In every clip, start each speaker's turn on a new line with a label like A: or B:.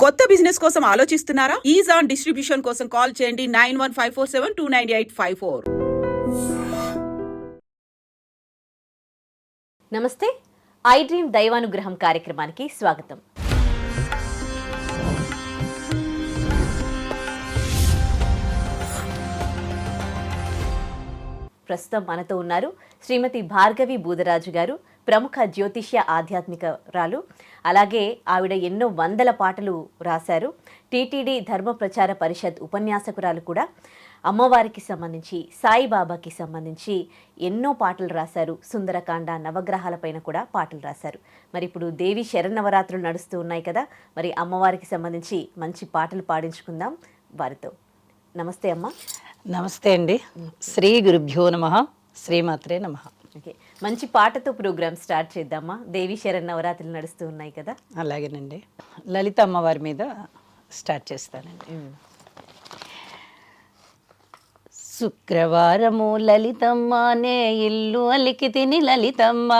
A: కొత్త బిజినెస్ కోసం ఆలోచిస్తున్నారా? ఈజ్ ఆన్ డిస్ట్రిబ్యూషన్ కోసం కాల్ చేయండి 9154729854.
B: నమస్తే, ఐ డ్రీమ్ దైవానుగ్రహం కార్యక్రమానికి స్వాగతం. ప్రస్తుతం మనతో ఉన్నారు శ్రీమతి భార్గవి బూదరాజు గారు, ప్రముఖ జ్యోతిష్య ఆధ్యాత్మికరాలు. అలాగే ఆవిడ ఎన్నో వందల పాటలు రాశారు. టీటీడీ ధర్మ ప్రచార పరిషత్ ఉపన్యాసకురాలు కూడా. అమ్మవారికి సంబంధించి, సాయిబాబాకి సంబంధించి ఎన్నో పాటలు రాశారు. సుందరకాండ, నవగ్రహాలపైన కూడా పాటలు రాశారు. మరి ఇప్పుడు దేవి శరన్నవరాత్రులు నడుస్తూ ఉన్నాయి కదా, మరి అమ్మవారికి సంబంధించి మంచి పాటలు పాడించుకుందాం వారితో. నమస్తే అమ్మ.
C: నమస్తే అండి. శ్రీ గురుభ్యో నమః, శ్రీమాత్రే నమః.
B: ఓకే, మంచి పాటతో ప్రోగ్రామ్ స్టార్ట్ చేద్దామా? దేవి శరన్నవరాత్రులు నడుస్తూ ఉన్నాయి కదా.
C: అలాగేనండి, లలిత అమ్మవారి మీద స్టార్ట్ చేస్తానండి. శుక్రవారము లలితమ్మ, నే ఇల్లు అలికి తిని లలితమ్మ,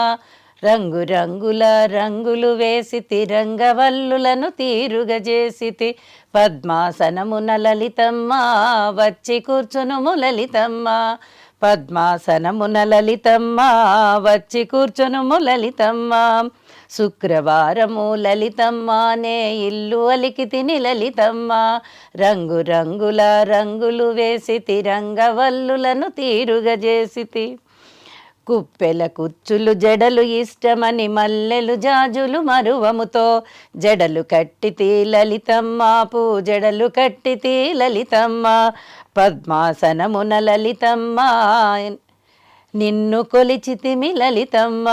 C: రంగు రంగుల రంగులు వేసి తిరంగవల్లులను తీరుగజేసితి, పద్మాసనమున లలితమ్మ వచ్చి కూర్చునుము లలితమ్మ, పద్మాసనమున లలితమ్మ వచ్చి కూర్చునుము లలితమ్మ, శుక్రవారము లలితమ్మ, నే ఇల్లు అలికి తిని లలితమ్మ, రంగు రంగుల రంగులు వేసి తిరంగవల్లులను తీరుగజేసితి, కుప్పెల కుచ్చులు జడలు ఇష్టమని మల్లెలు జాజులు మరువముతో జడలు కట్టితి లలితమ్మ, పూజడలు కట్టితి లలితమ్మ, పద్మాసనమున లలితమ్మ నిన్ను కొలిచితిమి లలితమ్మ,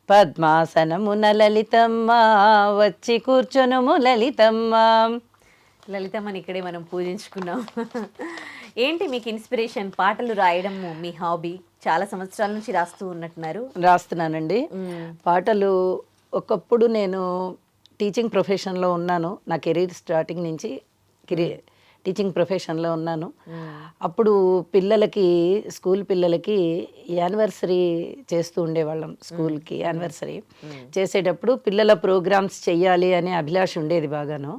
C: పద్మాసనమున లలితమ్మ వచ్చి కూర్చొనుము లలితమ్మ.
B: లలితమ్మని ఇక్కడే మనం పూజించుకున్నాం. ఏంటి మీకు ఇన్స్పిరేషన్? పాటలు రాయడం మీ హాబీ, చాలా సంవత్సరాల నుంచి రాస్తూ ఉన్నట్టున్నారు.
C: రాస్తున్నానండి పాటలు. ఒకప్పుడు నేను టీచింగ్ ప్రొఫెషన్లో ఉన్నాను. నా కెరీర్ స్టార్టింగ్ నుంచి టీచింగ్ ప్రొఫెషన్లో ఉన్నాను. అప్పుడు పిల్లలకి, స్కూల్ పిల్లలకి యానివర్సరీ చేస్తూ ఉండేవాళ్ళం. స్కూల్కి యానివర్సరీ చేసేటప్పుడు పిల్లల ప్రోగ్రామ్స్ చెయ్యాలి అనే అభిలాష ఉండేది బాగాను.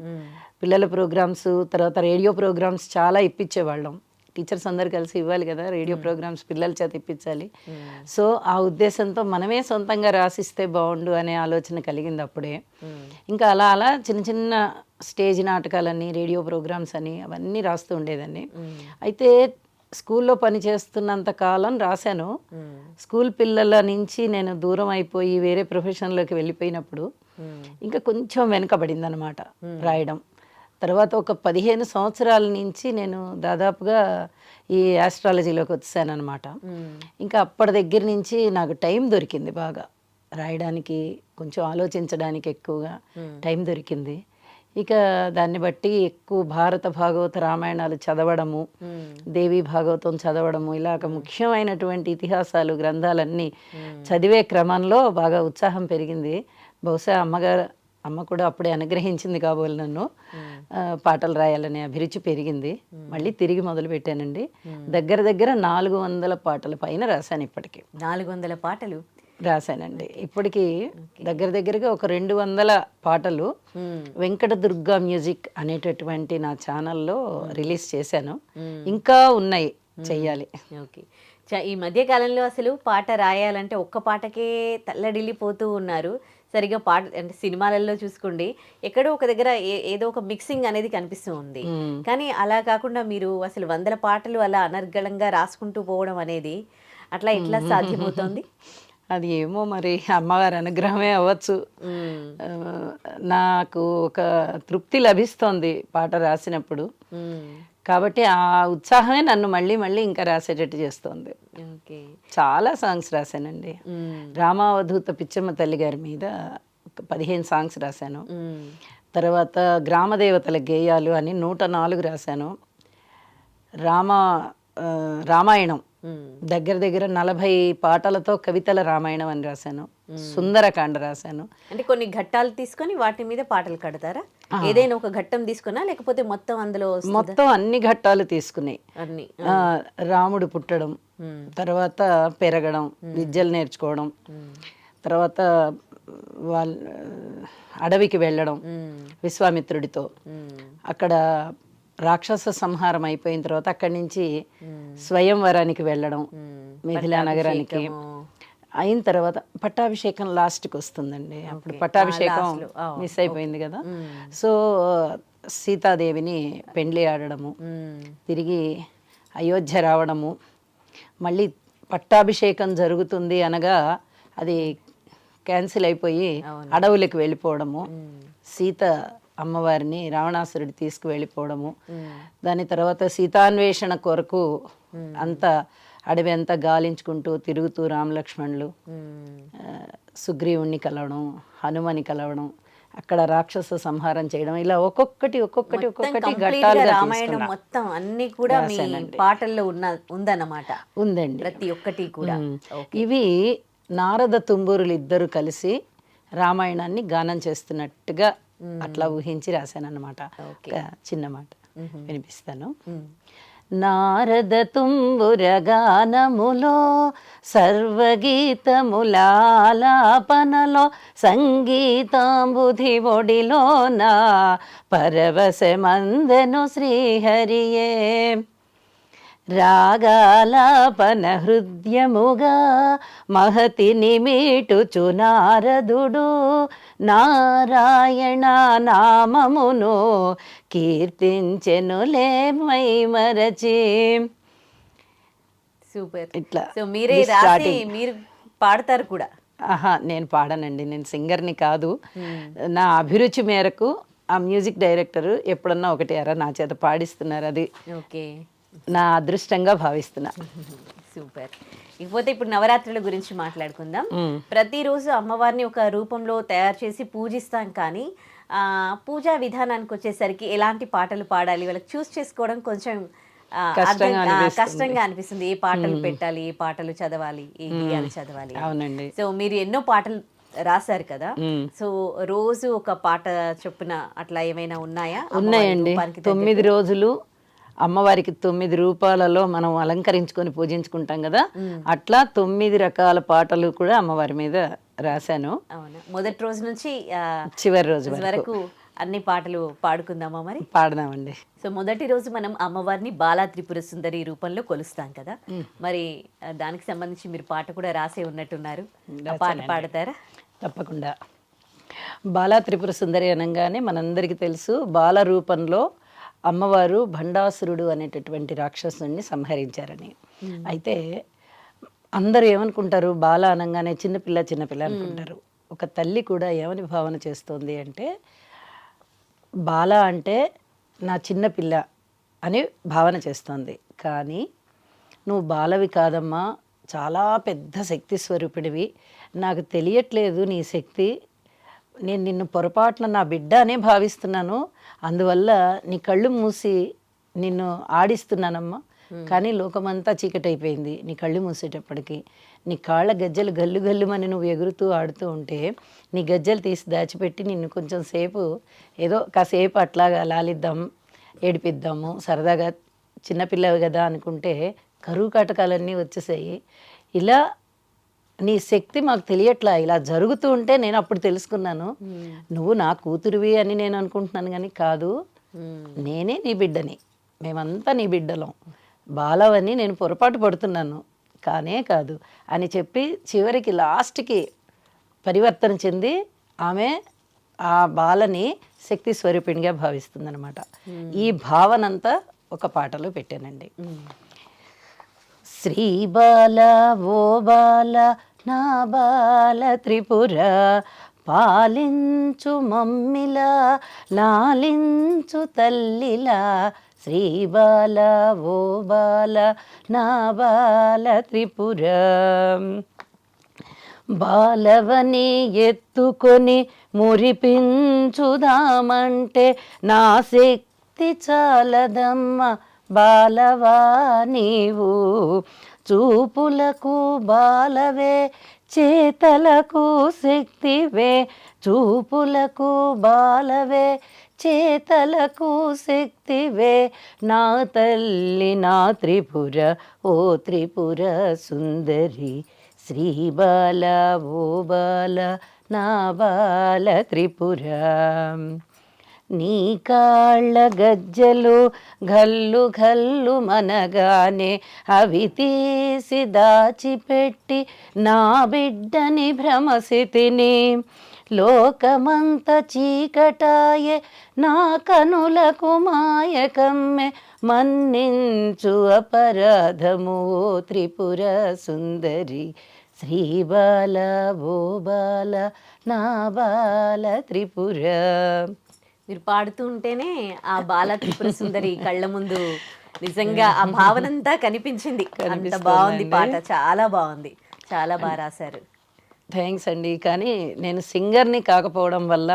C: పిల్లల ప్రోగ్రామ్స్, తర్వాత రేడియో ప్రోగ్రామ్స్ చాలా ఇప్పించేవాళ్ళం. టీచర్స్ అందరు కలిసి ఇవ్వాలి కదా రేడియో ప్రోగ్రామ్స్, పిల్లల చేత ఇప్పించాలి. సో ఆ ఉద్దేశంతో మనమే సొంతంగా రాసిస్తే బాగుండు అనే ఆలోచన కలిగింది అప్పుడే. ఇంకా అలా అలా చిన్న చిన్న స్టేజ్ నాటకాలని, రేడియో ప్రోగ్రామ్స్ అని అవన్నీ రాస్తూ ఉండేదాన్ని. అయితే స్కూల్లో పని చేస్తున్నంత కాలం రాశాను. స్కూల్ పిల్లల నుంచి నేను దూరం అయిపోయి వేరే ప్రొఫెషన్లోకి వెళ్ళిపోయినప్పుడు ఇంకా కొంచెం వెనుకబడింది అనమాట రాయడం. తర్వాత ఒక 15 సంవత్సరాల నుంచి నేను దాదాపుగా ఈ ఆస్ట్రాలజీలోకి వచ్చానమాట. ఇంకా అప్పటి దగ్గర నుంచి నాకు టైం దొరికింది బాగా రాయడానికి, కొంచెం ఆలోచించడానికి ఎక్కువగా టైం దొరికింది. ఇక దాన్ని బట్టి ఎక్కువ భారత భాగవత రామాయణాలు చదవడము, దేవి భాగవతం చదవడము, ఇలాగ ముఖ్యమైనటువంటి ఇతిహాసాలు గ్రంథాలన్నీ చదివే క్రమంలో బాగా ఉత్సాహం పెరిగింది. బహుశా అమ్మ కూడా అప్పుడే అనుగ్రహించింది కాబోలు నన్ను పాటలు రాయాలనే అభిరుచి పెరిగింది. మళ్ళీ తిరిగి మొదలు పెట్టానండి. దగ్గర దగ్గర 400 పాటల పైన రాశాను. ఇప్పటికి
B: 400 పాటలు
C: రాశానండి. ఇప్పటికి దగ్గర దగ్గరగా ఒక 200 పాటలు వెంకటదుర్గ మ్యూజిక్ అనేటటువంటి నా ఛానల్లో రిలీజ్ చేశాను. ఇంకా ఉన్నాయి, చెయ్యాలి.
B: ఓకే, ఈ మధ్య కాలంలో అసలు పాట రాయాలంటే ఒక్క పాటకే తల్లడిల్లిపోతూ ఉన్నారు. సరిగా పాట అంటే సినిమాలలో చూసుకోండి, ఎక్కడో ఒక దగ్గర ఏదో ఒక మిక్సింగ్ అనేది కనిపిస్తూ ఉంది. కానీ అలా కాకుండా మీరు అసలు 100 పాటలు అలా అనర్గళంగా రాసుకుంటూ పోవడం అనేది అట్లా ఎట్లా సాధ్యమవుతోంది?
C: అది ఏమో మరి అమ్మవారి అనుగ్రహమే అవ్వచ్చు. నాకు ఒక తృప్తి లభిస్తోంది పాట రాసినప్పుడు. కాబట్టి ఆ ఉత్సాహమే నన్ను మళ్ళీ మళ్ళీ ఇంకా రాసేటట్టు చేస్తోంది. చాలా సాంగ్స్ రాశానండి. రామావధూత పిచ్చమ్మ తల్లి గారి మీద 15 సాంగ్స్ రాశాను. తర్వాత గ్రామదేవతల గేయాలు అని 104 రాశాను. రామాయణం దగ్గర దగ్గర 40 పాటలతో కవితల రామాయణం అని రాశాను. సుందరకాండ రాశాను.
B: అంటే కొన్ని ఘట్టాలు తీసుకొని వాటి మీద పాటలు కడతారా? ఏదైనా ఒక ఘట్టం తీసుకున్నా, లేకపోతే మొత్తం అందులో
C: మొత్తం అన్ని ఘట్టాలు తీసుకుని అన్ని, రాముడు పుట్టడం, తర్వాత పెరగడం, విద్యలు నేర్చుకోవడం, తర్వాత వాళ్ళ అడవికి వెళ్ళడం విశ్వామిత్రుడితో, అక్కడ రాక్షస సంహారం అయిపోయిన తర్వాత అక్కడి నుంచి స్వయంవరానికి వెళ్ళడం మిథిలా నగరానికి. అయిన తర్వాత పట్టాభిషేకం లాస్ట్కి వస్తుందండి. అప్పుడు పట్టాభిషేకం మిస్ అయిపోయింది కదా. సో సీతాదేవిని పెండ్లి ఆడడము, తిరిగి అయోధ్య రావడము, మళ్ళీ పట్టాభిషేకం జరుగుతుంది అనగా అది క్యాన్సిల్ అయిపోయి అడవులకు వెళ్ళిపోవడము, సీత అమ్మవారిని రావణాసురుడు తీసుకువెళ్ళిపోవడము, దాని తర్వాత సీతాన్వేషణ కొరకు అంతా అడవి అంతా గాలించుకుంటూ తిరుగుతూ రామలక్ష్మణులు సుగ్రీవుణ్ణి కలవడం, హనుమని కలవడం, అక్కడ రాక్షస సంహారం చేయడం, ఇలా ఒక్కొక్కటి ఘట్టాలుగా
B: రామాయణం మొత్తం అన్ని కూడా మీ పాటల్లో ఉందన్నమాట.
C: ఉందండి
B: ప్రతి ఒక్కటి కూడా.
C: ఇవి నారద తుంబూరులు ఇద్దరు కలిసి రామాయణాన్ని గానం చేస్తున్నట్టుగా అట్లా ఊహించి రాశానన్నమాట. చిన్న మాట వినిపిస్తాను. నారద తుంబుర గానములో సర్వగీతములాలాపనలో సంగీతాంబుధి ఒడిలోన పరవశమందెను శ్రీహరియే. రాగాలాపన హృదయముగా మహతి నిమీటుచు నారదుడు నారాయణ నామమును కీర్తించెనులే మై మరచి.
B: సూపర్.
C: ఇట్లా
B: సో మీరే రాసి మీరు పాడతారు కూడా?
C: నేను పాడనండి, నేను సింగర్ని కాదు. నా అభిరుచి మేరకు ఆ మ్యూజిక్ డైరెక్టర్ ఎప్పుడన్నా ఒకటి అరా నా చేత పాడిస్తున్నారు, అది
B: ఓకే,
C: నా అదృష్టంగా భావిస్తున్నా.
B: సూపర్. ఇకపోతే ఇప్పుడు నవరాత్రుల గురించి మాట్లాడుకుందాం. ప్రతిరోజు అమ్మవారిని ఒక రూపంలో తయారు చేసి పూజిస్తాం, కానీ పూజా విధానానికి వచ్చేసరికి ఎలాంటి పాటలు పాడాలి వాళ్ళకి చూస్ చేసుకోవడం కొంచెం కష్టంగా అనిపిస్తుంది. ఏ పాటలు పెట్టాలి, ఏ పాటలు చదవాలి, ఏ గీయాలు చదవాలి.
C: అవునండి.
B: సో మీరు ఎన్నో పాటలు రాశారు కదా, సో రోజు ఒక పాట చొప్పున అట్లా ఏమైనా ఉన్నాయా?
C: ఉన్నాయండి. 9 రోజులు అమ్మవారికి 9 రూపాలలో మనం అలంకరించుకొని పూజించుకుంటాం కదా, అట్లా 9 రకాల పాటలు కూడా అమ్మవారి మీద రాశాను.
B: అవునా? మొదటి రోజు నుంచి
C: చివరి రోజు
B: వరకు అన్ని పాటలు పాడుకుందామా మరి?
C: పాడదామండి.
B: సో మొదటి రోజు మనం అమ్మవారిని బాలా త్రిపుర సుందరి రూపంలో కొలుస్తాం కదా, మరి దానికి సంబంధించి మీరు పాట కూడా రాసే ఉన్నట్టున్నారు, ఆ పాట పాడతారా?
C: తప్పకుండా. బాలా త్రిపుర సుందరి అనగానే మనందరికీ తెలుసు, బాల రూపంలో అమ్మవారు భండాసురుడు అనేటటువంటి రాక్షసుని సంహరించారని. అయితే అందరూ ఏమనుకుంటారు, బాల అనగానే చిన్నపిల్ల అనుకుంటారు. ఒక తల్లి కూడా ఏమని భావన చేస్తోంది అంటే, బాల అంటే నా చిన్నపిల్ల అని భావన చేస్తోంది. కానీ నువ్వు బాలవి కాదమ్మా, చాలా పెద్ద శక్తి స్వరూపిడివి, నాకు తెలియట్లేదు నీ శక్తి, నేను నిన్ను పొరపాటున నా బిడ్డ అనే భావిస్తున్నాను, అందువల్ల నీ కళ్ళు మూసి నిన్ను ఆడిస్తున్నానమ్మా. కానీ లోకమంతా చీకటైపోయింది, నీ కళ్ళు మూసేటప్పటికి నీ కాళ్ళ గజ్జలు గల్లు గల్లుమని నువ్వు ఎగురుతూ ఆడుతూ ఉంటే, నీ గజ్జలు తీసి దాచిపెట్టి నిన్ను కొంచెం సేపు ఏదో కాసేపు అట్లాగా లాలిద్దాం, ఏడిపిద్దాము, సరదాగా చిన్నపిల్లవి కదా అనుకుంటే కరువు కాటకాలన్నీ వచ్చేసాయి. ఇలా నీ శక్తి మాకు తెలియట్లా, ఇలా జరుగుతూ ఉంటే నేను అప్పుడు తెలుసుకున్నాను నువ్వు నా కూతురివి అని నేను అనుకుంటున్నాను, కానీ కాదు, నేనే నీ బిడ్డని, మేమంతా నీ బిడ్డలం, బాలవని నేను పొరపాటు పడుతున్నాను, కానే కాదు అని చెప్పి చివరికి లాస్ట్కి పరివర్తన చెంది ఆమె ఆ బాలని శక్తి స్వరూపిణిగా భావిస్తుందన్నమాట. ఈ భావనంతా ఒక పాటలో పెట్టానండి. శ్రీ బాల ఓ బాల నా బాల త్రిపుర, పాలించు మమ్మిలా లాలించు తల్లిలా, శ్రీ బాల ఓ బాల నా బాల త్రిపుర. బాలవని ఎత్తుకొని మురిపించుదామంటే నా శక్తి చాలదమ్మ బాలవా నీవు, చూపులకు బాలవే చేతలకు శక్తివే, చూపులకు బాలవే చేతలకు శక్తివే, నా తల్లి నా త్రిపుర ఓ త్రిపుర సుందరి, శ్రీ బాల ఓ బాల నా బాల త్రిపుర. నీ కాళ్ళ గజ్జలు ఘల్లు ఘల్లు మనగానే అవి తీసి దాచిపెట్టి నా బిడ్డని భ్రమసితిని. లోకమంత చీకటాయే నా కనులకు మాయకమ్మె మన్నించు అపరాధము ఓ త్రిపుర సుందరి. శ్రీబాల ఓ బాల నా బాల త్రిపుర.
B: మీరు పాడుతూ ఉంటేనే ఆ బాల త్రిపుర సుందరి కళ్ళ ముందు నిజంగా ఆ భావనంతా కనిపించింది. అంత బాగుంది పాట, చాలా బాగుంది, చాలా బాగా రాశారు.
C: థ్యాంక్స్ అండి. కానీ నేను సింగర్ని కాకపోవడం వల్ల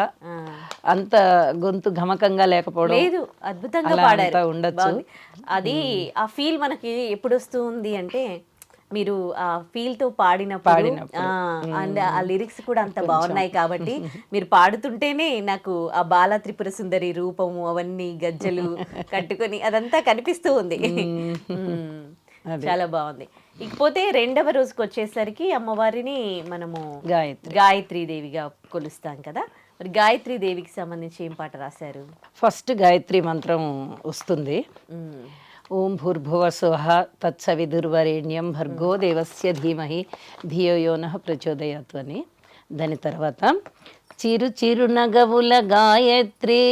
C: అంత గొంతు ఘమకంగా లేకపోవడం
B: లేదు, అద్భుతంగా
C: అలా
B: పాడారు,
C: అంతా ఉండొచ్చు.
B: బాగుంది. అది ఆ ఫీల్ మనకి ఎప్పుడు వస్తుంది అంటే మీరు ఆ ఫీల్ తో పాడినప్పుడు అండ్ ఆ లిరిక్స్ కూడా అంత బాగున్నాయి కాబట్టి మీరు పాడుతుంటేనే నాకు ఆ బాల త్రిపుర సుందరి రూపము అవన్నీ గజ్జలు కట్టుకొని అదంతా కనిపిస్తూ ఉంది. చాలా బాగుంది. ఇకపోతే రెండవ రోజుకి వచ్చేసరికి అమ్మవారిని మనము గాయత్రీ దేవిగా కొలుస్తాం కదా. మరి గాయత్రీ దేవికి సంబంధించి ఏం పాట రాశారు?
C: ఫస్ట్ గాయత్రి మంత్రం వస్తుంది. ఓం భూర్భువ స్వః తత్సవిదుర్వరేణ్యం భర్గో దేవస్య ధీమహి ధియో యో నః ప్రచోదయాత్ అని. దాని తర్వాత చిరు చిరు నగవుల గాయత్రి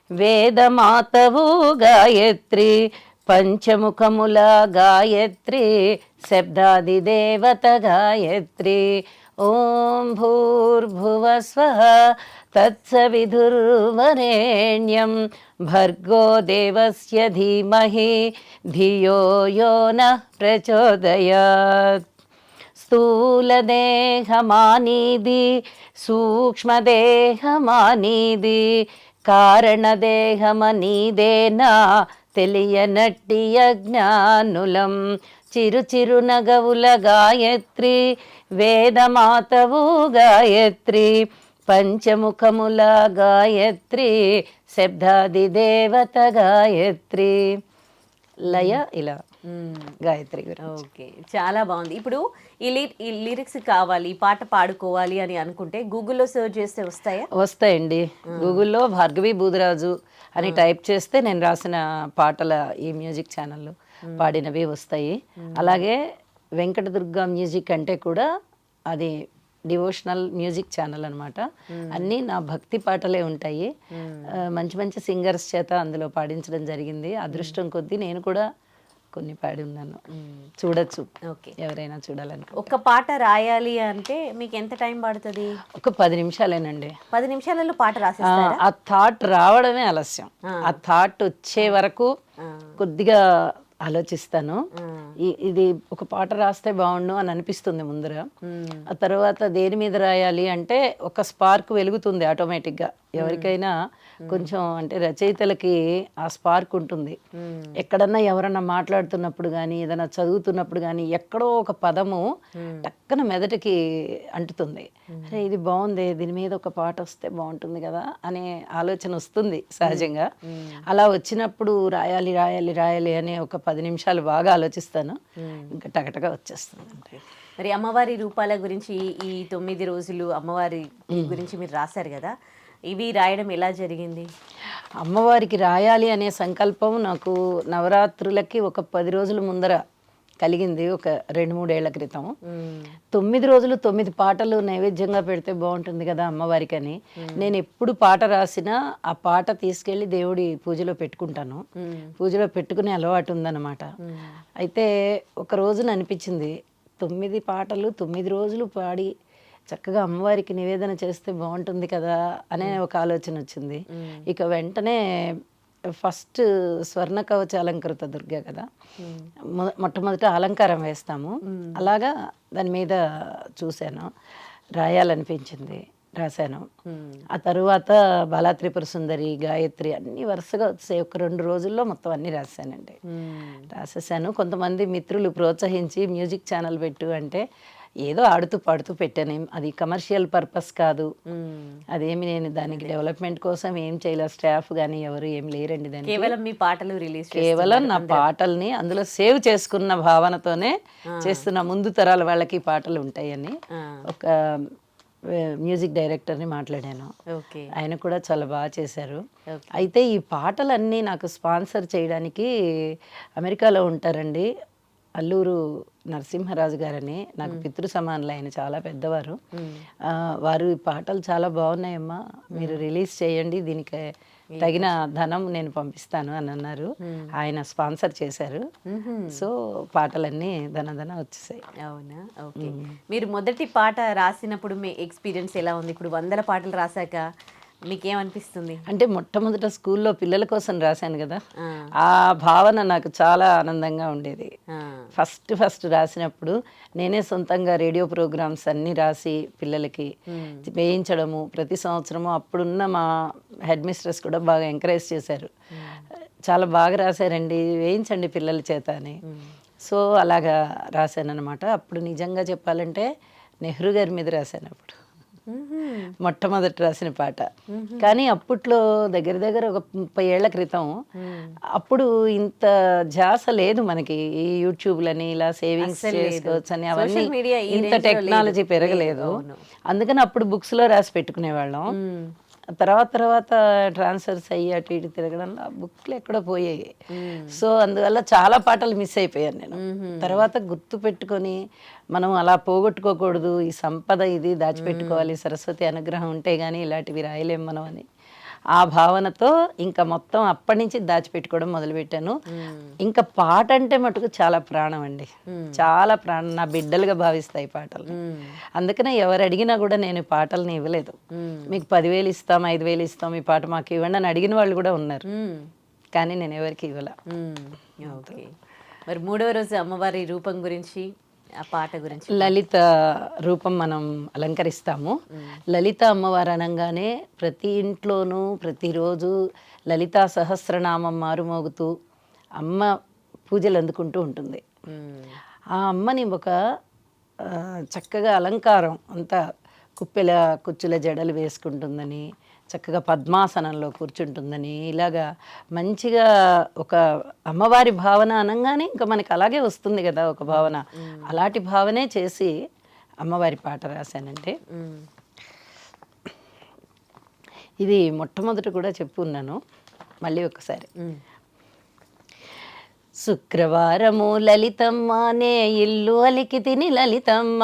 C: వేదమాతవు గాయత్రి పంచముఖముల గాయత్రి శబ్దాది దేవత గాయత్రి. ఓం భూర్భువ స్వః తత్సవిదుర్వరేణ్యం భర్గో దేవస్య ధీమహి ధియో యో నః ప్రచోదయాత్. స్థూలదేహమానీది సూక్ష్మదేహమానీది కారణదేహమనీదేనా తెలియనట్టి అజ్ఞానులం. చిరు చిరు నగవుల గాయత్రి వేదమాతవు గాయత్రి పంచముఖముల గాయత్రి శబ్దాది దేవత గాయత్రి. లయ ఇలా గాయత్రి.
B: ఓకే, చాలా బాగుంది. ఇప్పుడు ఈ లిరిక్స్ కావాలి, ఈ పాట పాడుకోవాలి అని అనుకుంటే గూగుల్లో సెర్చ్ చేస్తే వస్తాయా?
C: వస్తాయండి. గూగుల్లో భార్గవి బూదరాజు అని టైప్ చేస్తే నేను రాసిన పాటల ఈ మ్యూజిక్ ఛానల్లో పాడినవి వస్తాయి. అలాగే వెంకటదుర్గ మ్యూజిక్ అంటే కూడా అది డివోషనల్ మ్యూజిక్ ఛానల్ అనమాట. అన్నీ నా భక్తి పాటలే ఉంటాయి. మంచి మంచి సింగర్స్ చేత అందులో పాడించడం జరిగింది. అదృష్టం కొద్దీ నేను కూడా కొన్ని పాడి ఉన్నాను. చూడొచ్చు, ఎవరైనా చూడాలని.
B: ఒక పాట రాయాలి అంటే మీకు ఎంత టైం పడుతుంది?
C: ఒక 10 నిమిషాలేనండి.
B: 10 నిమిషాలలో పాట రాసేస్తారా?
C: ఆ థాట్ రావడమే ఆలస్యం. ఆ థాట్ వచ్చే వరకు కొద్దిగా ఆలోచిస్తాను. ఇది ఒక పాట రాస్తే బాగుండు అని అనిపిస్తుంది ముందర. ఆ తర్వాత దేని మీద రాయాలి అంటే ఒక స్పార్క్ వెలుగుతుంది ఆటోమేటిక్గా. ఎవరికైనా కొంచెం అంటే రచయితలకి ఆ స్పార్క్ ఉంటుంది. ఎక్కడన్నా ఎవరన్నా మాట్లాడుతున్నప్పుడు కానీ ఏదైనా చదువుతున్నప్పుడు కానీ ఎక్కడో ఒక పదము టక్కన మెదటికి అంటుతుంది. అరే ఇది బాగుంది, దీని మీద ఒక పాట వస్తే బాగుంటుంది కదా అనే ఆలోచన వస్తుంది సహజంగా. అలా వచ్చినప్పుడు రాయాలి రాయాలి రాయాలి అనే ఒక 10 నిమిషాలు బాగా ఆలోచిస్తాను. ఇంకా టకటగా వచ్చేస్తుంది.
B: మరి అమ్మవారి రూపాల గురించి ఈ 9 రోజులు అమ్మవారి గురించి మీరు రాశారు కదా, ఇవి రాయడం ఎలా జరిగింది?
C: అమ్మవారికి రాయాలి అనే సంకల్పం నాకు నవరాత్రులకి ఒక 10 రోజుల ముందర కలిగింది, ఒక 2-3 ఏళ్ల క్రితం. 9 రోజులు 9 పాటలు నైవేద్యంగా పెడితే బాగుంటుంది కదా అమ్మవారికి అని నేను ఎప్పుడు పాట రాసినా ఆ పాట తీసుకెళ్ళి దేవుడి పూజలో పెట్టుకుంటాను. పూజలో పెట్టుకునే అలవాటు ఉందన్నమాట. అయితే ఒక రోజున అనిపించింది 9 పాటలు 9 రోజులు పాడి చక్కగా అమ్మవారికి నివేదన చేస్తే బాగుంటుంది కదా అనే ఒక ఆలోచన వచ్చింది. ఇక వెంటనే ఫస్ట్ స్వర్ణ కవచ అలంకృత దుర్గా కదా, మొట్టమొదట అలంకారం వేస్తాము. అలాగా దాని మీద చూశాను, రాయాలనిపించింది, రాశాను. ఆ తరువాత బాలా త్రిపుర సుందరి గాయత్రి అన్ని వరుసగా వచ్చాయి. ఒక 2 రోజుల్లో మొత్తం అన్ని రాశానండి. రాసేసాను. కొంతమంది మిత్రులు ప్రోత్సహించి మ్యూజిక్ ఛానల్ పెట్టు అంటే ఏదో ఆడుతూ పాడుతూ పెట్టాను. అది కమర్షియల్ పర్పస్ కాదు. అదేమి నేను దానికి డెవలప్మెంట్ కోసం ఏం చేయలేదు. స్టాఫ్ కానీ ఎవరు ఏం లేరండి. దానికి
B: కేవలం మీ పాటలు రిలీజ్,
C: కేవలం నా పాటల్ని అందులో సేవ్ చేసుకున్న భావనతోనే చేస్తున్న. ముందు తరాల వాళ్ళకి పాటలు ఉంటాయని ఒక మ్యూజిక్ డైరెక్టర్ని మాట్లాడాను.
B: ఓకే.
C: ఆయన కూడా చాలా బాగా చేశారు.
B: ఓకే.
C: అయితే ఈ పాటలన్నీ నాకు స్పాన్సర్ చేయడానికి అమెరికాలో ఉంటారండి అల్లూరు నరసింహరాజు గారని, నాకు పితృ సమానులు, ఆయన చాలా పెద్దవారు. వారు ఈ పాటలు చాలా బాగున్నాయమ్మా, మీరు రిలీజ్ చేయండి, దీనికి తగిన ధనం నేను పంపిస్తాను అని అన్నారు. ఆయన స్పాన్సర్ చేశారు. సో పాటలన్నీ ధన వచ్చేసాయి.
B: అవునా? ఓకే. మీరు మొదటి పాట రాసినప్పుడు మీ ఎక్స్పీరియన్స్ ఎలా ఉంది? ఇప్పుడు 100 పాటలు రాశాక మీకేమనిపిస్తుంది?
C: అంటే మొట్టమొదట స్కూల్లో పిల్లల కోసం రాశాను కదా, ఆ భావన నాకు చాలా ఆనందంగా ఉండేది. ఫస్ట్ రాసినప్పుడు నేనే సొంతంగా రేడియో ప్రోగ్రామ్స్ అన్నీ రాసి పిల్లలకి వేయించడము ప్రతి సంవత్సరము. అప్పుడున్న మా హెడ్ మిస్ట్రెస్ కూడా బాగా ఎంకరేజ్ చేశారు, చాలా బాగా రాశారండి, వేయించండి పిల్లల చేత అని. సో అలాగా రాశాను అనమాట. అప్పుడు నిజంగా చెప్పాలంటే నెహ్రూ గారి మీద రాశాను అప్పుడు మొట్టమొదటి రాసిన పాట. కానీ అప్పట్లో దగ్గర ఒక 30 ఏళ్ల క్రితం అప్పుడు ఇంత ధ్యాస లేదు మనకి, ఈ యూట్యూబ్లని ఇలా సేవింగ్స్ చేసుకోవచ్చు అని, అవన్నీ ఇంత టెక్నాలజీ పెరగలేదు. అందుకని అప్పుడు బుక్స్లో రాసి పెట్టుకునేవాళ్ళం. తర్వాత ట్రాన్స్ఫర్స్ అయ్యి అటు ఇటు తిరగడంలో ఆ బుక్లు ఎక్కడో పోయాయి. సో అందువల్ల చాలా పాటలు మిస్ అయిపోయాను నేను. తర్వాత గుర్తు పెట్టుకొని మనం అలా పోగొట్టుకోకూడదు, ఈ సంపద ఇది దాచిపెట్టుకోవాలి, సరస్వతి అనుగ్రహం ఉంటే గానీ ఇలాంటివి రాయలేం మనం అని ఆ భావనతో ఇంకా మొత్తం అప్పటి నుంచి దాచిపెట్టుకోవడం మొదలుపెట్టాను. ఇంకా పాట అంటే మటుకు చాలా ప్రాణం అండి, చాలా ప్రాణం, నా బిడ్డలుగా భావిస్తాయి పాటలు. అందుకనే ఎవరు అడిగినా కూడా నేను పాటల్ని ఇవ్వలేదు. మీకు 10,000 ఇస్తాం, 5,000 ఇస్తాం, ఈ పాట మాకు ఇవ్వండి అని అడిగిన వాళ్ళు కూడా ఉన్నారు, కానీ నేను ఎవరికి ఇవ్వలే.
B: ఓకే. మరి 3వ రోజు అమ్మవారి రూపం గురించి, ఆ పాట గురించి.
C: లలిత రూపం మనం అలంకరిస్తాము. లలిత అమ్మవారు అనగానే ప్రతి ఇంట్లోనూ ప్రతిరోజు లలితా సహస్రనామం మారుమోగుతూ అమ్మ పూజలు అందుకుంటూ ఉంటుంది. ఆ అమ్మని ఒక చక్కగా అలంకారం అంతా కుచ్చుల జడలు వేసుకుంటుందని, చక్కగా పద్మాసనంలో కూర్చుంటుందని, ఇలాగా మంచిగా ఒక అమ్మవారి భావన అనగానే ఇంకా మనకి అలాగే వస్తుంది కదా ఒక భావన. అలాంటి భావనే చేసి అమ్మవారి పాట రాశానంటే, ఇది మొట్టమొదట కూడా చెప్పున్నాను, మళ్ళీ ఒకసారి. శుక్రవారము లలితమ్మనే ఇల్లు అలికి తిని లలితమ్మ,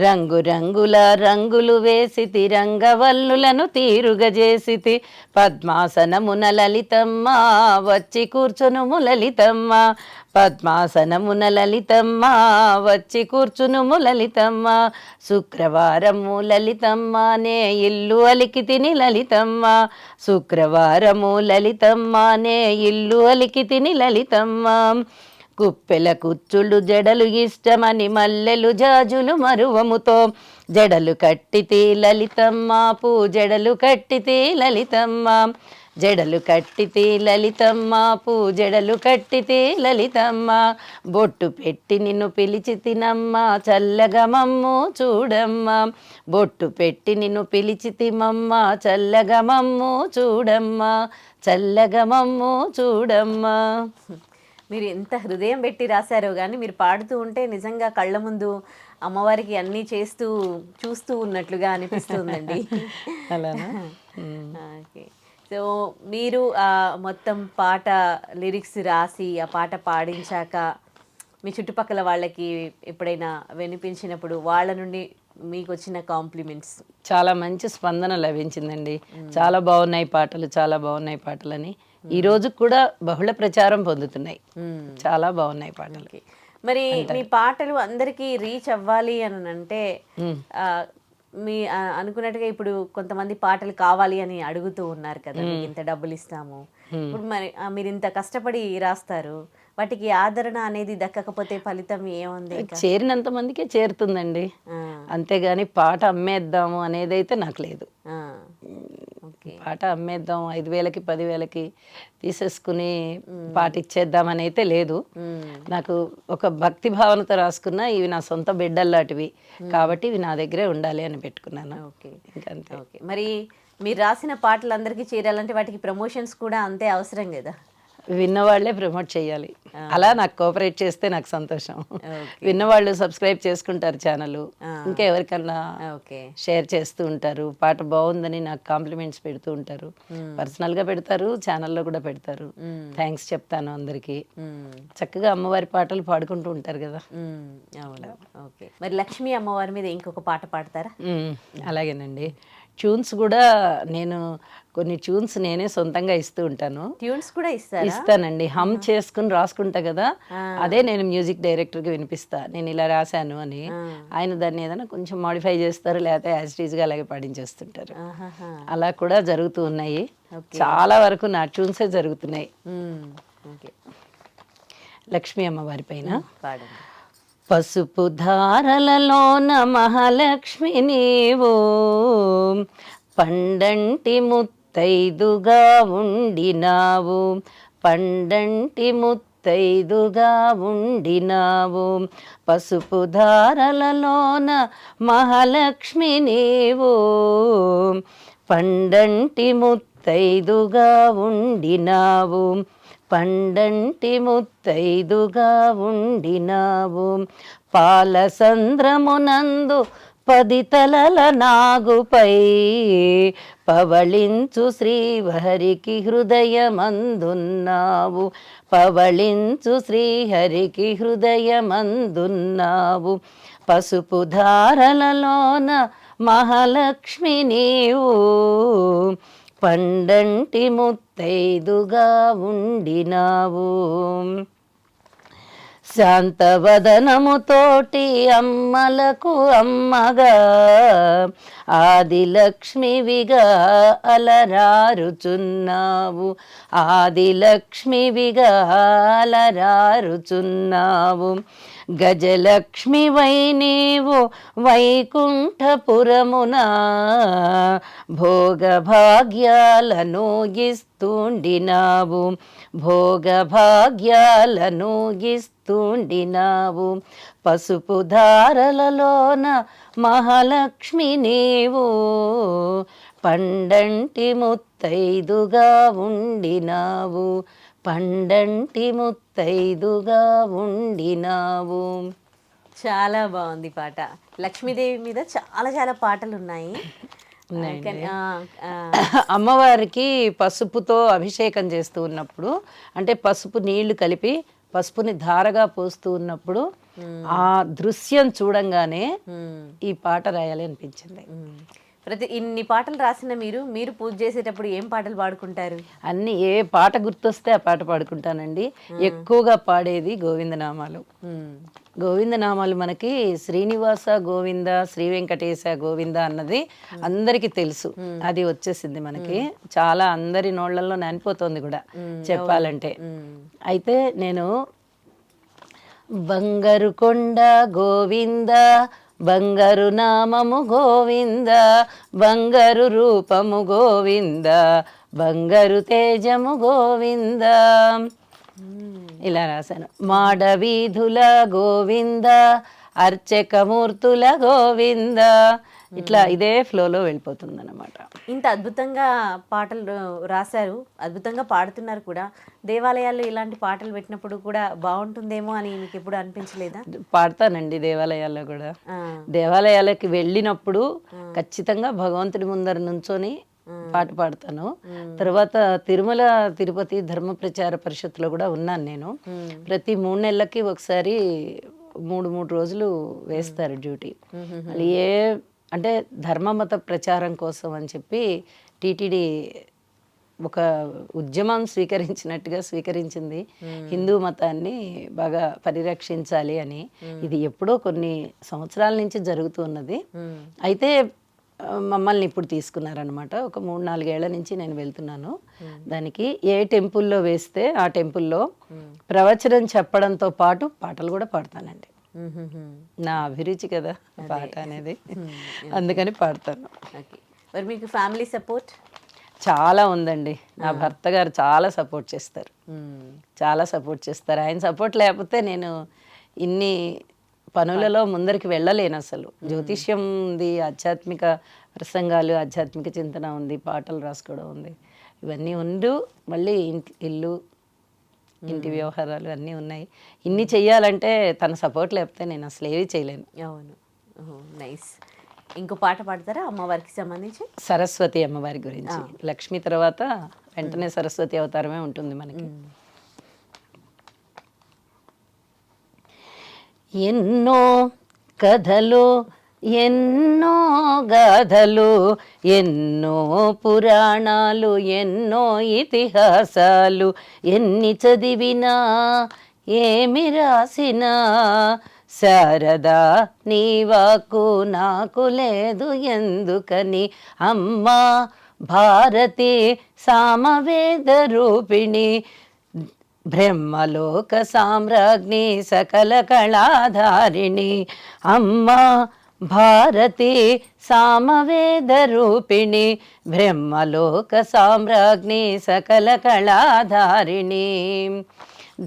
C: రంగుల రంగులు వేసితి, రంగవల్లులను తీరుగజేసితి, పద్మాసనమున లలితమ్మ వచ్చి కూర్చునుము లలితమ్మ, పద్మాసనమున లలితమ్మ వచ్చి కూర్చునుము లలితమ్మ, శుక్రవారము లలితమ్మనే ఇల్లు అలికి తిని లలితమ్మ, శుక్రవారము లలితమ్మనే ఇల్లు అలికి తిని లలితమ్మ, కుప్పెల కుచ్చులు జడలు ఇష్టమని మల్లెలు జాజులు మరువముతో, జడలు కట్టితే లలితమ్మ పూజడలు కట్టితే లలితమ్మ, జడలు కట్టితే లలితమ్మ పూజడలు కట్టితే లలితమ్మ, బొట్టు పెట్టి నిన్ను పిలిచి తినమ్మ చల్లగా మమ్ము చూడమ్మ, బొట్టు పెట్టి నిన్ను పిలిచి తిమమ్మ చల్లగా మమ్ము చూడమ్మ, చల్లగా మమ్ము చూడమ్మ.
B: మీరు ఎంత హృదయం పెట్టి రాశారో కానీ మీరు పాడుతూ ఉంటే నిజంగా కళ్ళ ముందు అమ్మవారికి అన్నీ చూస్తూ ఉన్నట్లుగా అనిపిస్తుందండి.
C: అలానా?
B: ఓకే. సో మీరు మొత్తం పాట లిరిక్స్ రాసి ఆ పాట పాడించాక మీ చుట్టుపక్కల వాళ్ళకి ఎప్పుడైనా వినిపించినప్పుడు వాళ్ళ నుండి మీకు వచ్చిన కాంప్లిమెంట్స్?
C: చాలా మంచి స్పందన లభించిందండి. చాలా బాగున్నాయి పాటలు, చాలా బాగున్నాయి పాటలని ఈ రోజు కూడా బహుళ ప్రచారం పొందుతున్నాయి. చాలా బాగున్నాయి పాటలు.
B: మరి మీ పాటలు అందరికీ రీచ్ అవ్వాలి అని అంటే మీ అనుకున్నట్టుగా ఇప్పుడు కొంతమంది పాటలు కావాలి అని అడుగుతూ ఉన్నారు కదా, మీకు ఇంత డబ్బులు ఇస్తాము, ఇప్పుడు మరి మీరు ఇంత కష్టపడి రాస్తారు, వాటికి ఆదరణ అనేది దక్కకపోతే ఫలితం ఏముంది?
C: చేరినంత మందికే చేరుతుందండి, అంతేగాని పాట అమ్మేద్దాము అనేది అయితే నాకు లేదు. పాట అమ్మేద్దాం 5,000కి 10,000కి తీసేసుకుని పాట ఇచ్చేద్దామని అయితే లేదు. నాకు ఒక భక్తి భావనతో రాసుకున్నా ఇవి నా సొంత బిడ్డల్లాంటివి కాబట్టి ఇవి నా దగ్గరే ఉండాలి అని పెట్టుకున్నాను. ఇంకంతే.
B: ఓకే. మరి మీరు రాసిన పాటలు అందరికీ చేరాలంటే వాటికి ప్రమోషన్స్ కూడా అంతే అవసరం కదా?
C: విన్నవాళ్లే ప్రమోట్ చేయాలి. అలా నాకు కోఆపరేట్ చేస్తే నాకు సంతోషం. విన్నవాళ్ళు సబ్స్క్రైబ్ చేసుకుంటారు ఛానల్, ఇంకా ఎవరికన్నా షేర్ చేస్తూ ఉంటారు. పాట బాగుందని నాకు కాంప్లిమెంట్స్ పెడుతూ ఉంటారు. పర్సనల్ గా పెడతారు, ఛానల్లో కూడా పెడతారు. థ్యాంక్స్ చెప్తాను అందరికి. చక్కగా అమ్మవారి పాటలు పాడుకుంటూ ఉంటారు కదా.
B: అవును. ఓకే, మరి లక్ష్మీ అమ్మవారి మీద ఇంకొక పాట పాడతారా?
C: అలాగేనండి. ట్యూన్స్ కూడా నేను కొన్ని ట్యూన్స్ నేనే సొంతంగా ఇస్తూ ఉంటాను.
B: ట్యూన్స్ కూడా
C: ఇస్తానండి. హమ్ చేసుకుని రాసుకుంటా కదా, అదే నేను మ్యూజిక్ డైరెక్టర్కి వినిపిస్తా, నేను ఇలా రాశాను అని. ఆయన దాన్ని ఏదైనా కొంచెం మాడిఫై చేస్తారు, లేకపోతే యాజ్ ఇట్ ఈజ్గా అలాగే పాడించేస్తుంటారు. అలా కూడా జరుగుతూ ఉన్నాయి. చాలా వరకు నా ట్యూన్సే జరుగుతున్నాయి లక్ష్మీ అమ్మవారి పైన. పసుపు ధారలలోన మహాలక్ష్మి నీవు, పండంటి ముత్తైదుగా ఉండినావు, పండంటి ముత్తైదుగా ఉండినావు. పసుపు ధారలలోన మహాలక్ష్మి నీవు, పండంటి ముత్తైదుగా ఉండినావు, పండంటి ముత్తైదుగా ఉండినావు. పాలసంద్రమునందు 10 తలల నాగుపై పవళించు శ్రీహరికి హృదయమందున్నావు, పవళించు శ్రీహరికి హృదయమందున్నావు. పసుపు ధారలలోన మహాలక్ష్మి నీవు, పండంటి ముత్తైదుగా ఉండినావు. శాంతవదనముతోటి అమ్మలకు అమ్మగా, ఆదిలక్ష్మివిగా అలరారుచున్నావు, ఆదిలక్ష్మివిగా అలరారుచున్నావు. గజలక్ష్మివై నీవు వైకుంఠపురమున భోగభాగ్యాలను ఇస్తుండినావు, భోగభాగ్యాలను ఇస్తుండినావు. పసుపు ధారలలోన మహాలక్ష్మి నీవు, పండంటి ముత్తైదుగా ఉండినావు, పండంటి ముత్తైదుగా ఉండినావు.
B: చాలా బాగుంది పాట. లక్ష్మీదేవి మీద చాలా చాలా పాటలు ఉన్నాయి.
C: అమ్మవారికి పసుపుతో అభిషేకం చేస్తూ ఉన్నప్పుడు, అంటే పసుపు నీళ్లు కలిపి పసుపుని ధారగా పోస్తూ ఉన్నప్పుడు ఆ దృశ్యం చూడంగానే ఈ పాట రాయాలి అనిపించింది.
B: ఇన్ని పాటలు రాసిన మీరు పూజ చేసేటప్పుడు ఏం పాటలు పాడుకుంటారు?
C: అన్ని ఏ పాట గుర్తొస్తే ఆ పాట పాడుకుంటానండి. ఎక్కువగా పాడేది గోవిందనామాలు. గోవిందనామాలు మనకి శ్రీనివాస గోవింద, శ్రీ వెంకటేశ గోవింద అన్నది అందరికీ తెలుసు. అది వచ్చేసింది మనకి, చాలా అందరి నోళ్లలో నానిపోతుంది కూడా చెప్పాలంటే. అయితే నేను బంగారు కొండ గోవింద, బంగారు నామము గోవింద, బంగారు రూపము గోవింద, బంగారు తేజము గోవింద, ఇలా రాశాను. మాడవీధుల గోవింద, అర్చకమూర్తుల గోవింద, ఇట్లా ఇదే ఫ్లోలో వెళ్ళిపోతుంది అన్నమాట.
B: ఇంత అద్భుతంగా పాటలు రాశారు, అద్భుతంగా పాడుతున్నారు కూడా. దేవాలయాల్లో ఇలాంటి పాటలు పెట్టినప్పుడు కూడా బాగుంటుందేమో అని మీకు ఎప్పుడు అనిపించలేదా?
C: పాడతానండి దేవాలయాల్లో కూడా. దేవాలయాలకి వెళ్ళినప్పుడు ఖచ్చితంగా భగవంతుడి ముందర నుంచొని పాట పాడతాను. తర్వాత తిరుమల తిరుపతి ధర్మ ప్రచార పరిషత్తులో కూడా ఉన్నాను నేను. ప్రతి 3 నెలలకి ఒకసారి 3 రోజులు వేస్తారు డ్యూటీ. అది అంటే ధర్మమత ప్రచారం కోసం అని చెప్పి టీటీడీ ఒక ఉద్యమం స్వీకరించినట్టుగా స్వీకరించింది. హిందూ మతాన్ని బాగా పరిరక్షించాలి అని. ఇది ఎప్పుడో కొన్ని సంవత్సరాల నుంచి జరుగుతున్నది. అయితే మమ్మల్ని ఇప్పుడు తీసుకున్నారనమాట. ఒక 3-4 ఏళ్ల నుంచి నేను వెళ్తున్నాను. దానికి ఏ టెంపుల్లో వేస్తే ఆ టెంపుల్లో ప్రవచనం చెప్పడంతో పాటు పాటలు కూడా పాడతానండి. నా అభిరుచి కదా పాట అనేది, అందుకని పాడతాను.
B: మరి మీకు ఫ్యామిలీ సపోర్ట్
C: చాలా ఉందండి. నా భర్త గారు చాలా సపోర్ట్ చేస్తారు, చాలా సపోర్ట్ చేస్తారు. ఆయన సపోర్ట్ లేకపోతే నేను ఇన్ని పనులలో ముందరికి వెళ్ళలేను అసలు. జ్యోతిష్యం ఉంది, ఆధ్యాత్మిక ప్రసంగాలు, ఆధ్యాత్మిక చింతన ఉంది, పాటలు రాసుకోవడం ఉంది, ఇవన్నీ ఉండు మళ్ళీ ఇల్లు ఇంటి వ్యవహారాలు అన్నీ ఉన్నాయి. ఇన్ని చెయ్యాలంటే తన సపోర్ట్ లేకపోతే నేను అసలు ఏవి చేయలేను.
B: అవును, నైస్. ఇంకో పాట పాడతారా అమ్మవారికి సంబంధించి?
C: సరస్వతి అమ్మవారి గురించి. లక్ష్మి తర్వాత వెంటనే సరస్వతి అవతారమే ఉంటుంది మనకి. ఎన్నో కథలు, ఎన్నో గాథలు, ఎన్నో పురాణాలు, ఎన్నో ఇతిహాసాలు, ఎన్ని చదివినా ఏమి రాసినా శారదా నీ వాక్కు నాకు లేదు ఎందుకని. అమ్మా భారతి సామవేద రూపిణి, బ్రహ్మలోక సామ్రాజ్ఞి సకల కళాధారిణి. అమ్మా భారతి సామవేద రూపిణి, బ్రహ్మలోక సామ్రాజ్ఞి సకల కళాధారిణి.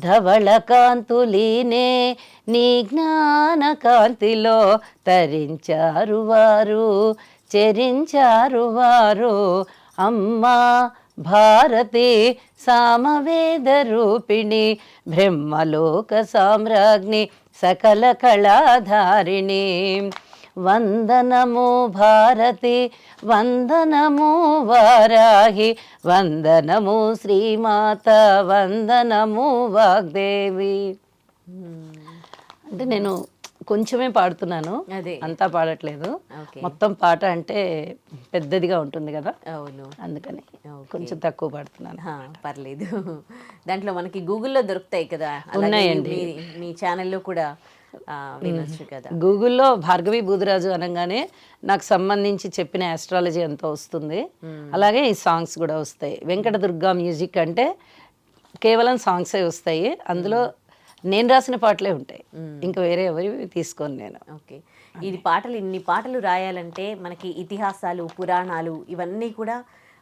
C: ధవళ కాంతులీనే నీ జ్ఞాన కాంతిలో తరించారు వారు, చెరించారు వారు. అమ్మా భారతి సామవేద రూపిణి, బ్రహ్మలోక సామ్రాజ్ఞి సకల కళాధారిణి. వందనము భారతి, వందనము వారాహి, వందనము శ్రీమాత, వందనము వాగ్దేవి. అంటే నేను కొంచెమే పాడుతున్నాను, అంతా పాడట్లేదు. మొత్తం పాట అంటే పెద్దదిగా ఉంటుంది కదా, అవును, అందుకని కొంచెం తక్కువ పాడుతున్నాను.
B: పర్లేదు. దాంట్లో మనకి గూగుల్లో దొరుకుతాయి కదా,
C: ఉన్నాయండి.
B: మీ ఛానల్లో కూడా వినొచ్చు కదా.
C: గూగుల్లో భార్గవి బూదిరాజు అనగానే నాకు సంబంధించి చెప్పిన ఆస్ట్రాలజీ అంతా వస్తుంది. అలాగే ఈ సాంగ్స్ కూడా వస్తాయి. వెంకట దుర్గా మ్యూజిక్ అంటే కేవలం సాంగ్సే వస్తాయి. అందులో నేను రాసిన పాటలే ఉంటాయి, ఇంకా వేరే ఎవరి తీసుకోను నేను.
B: ఓకే, ఇది పాటలు, ఇన్ని పాటలు రాయాలంటే మనకి ఇతిహాసాలు, పురాణాలు ఇవన్నీ కూడా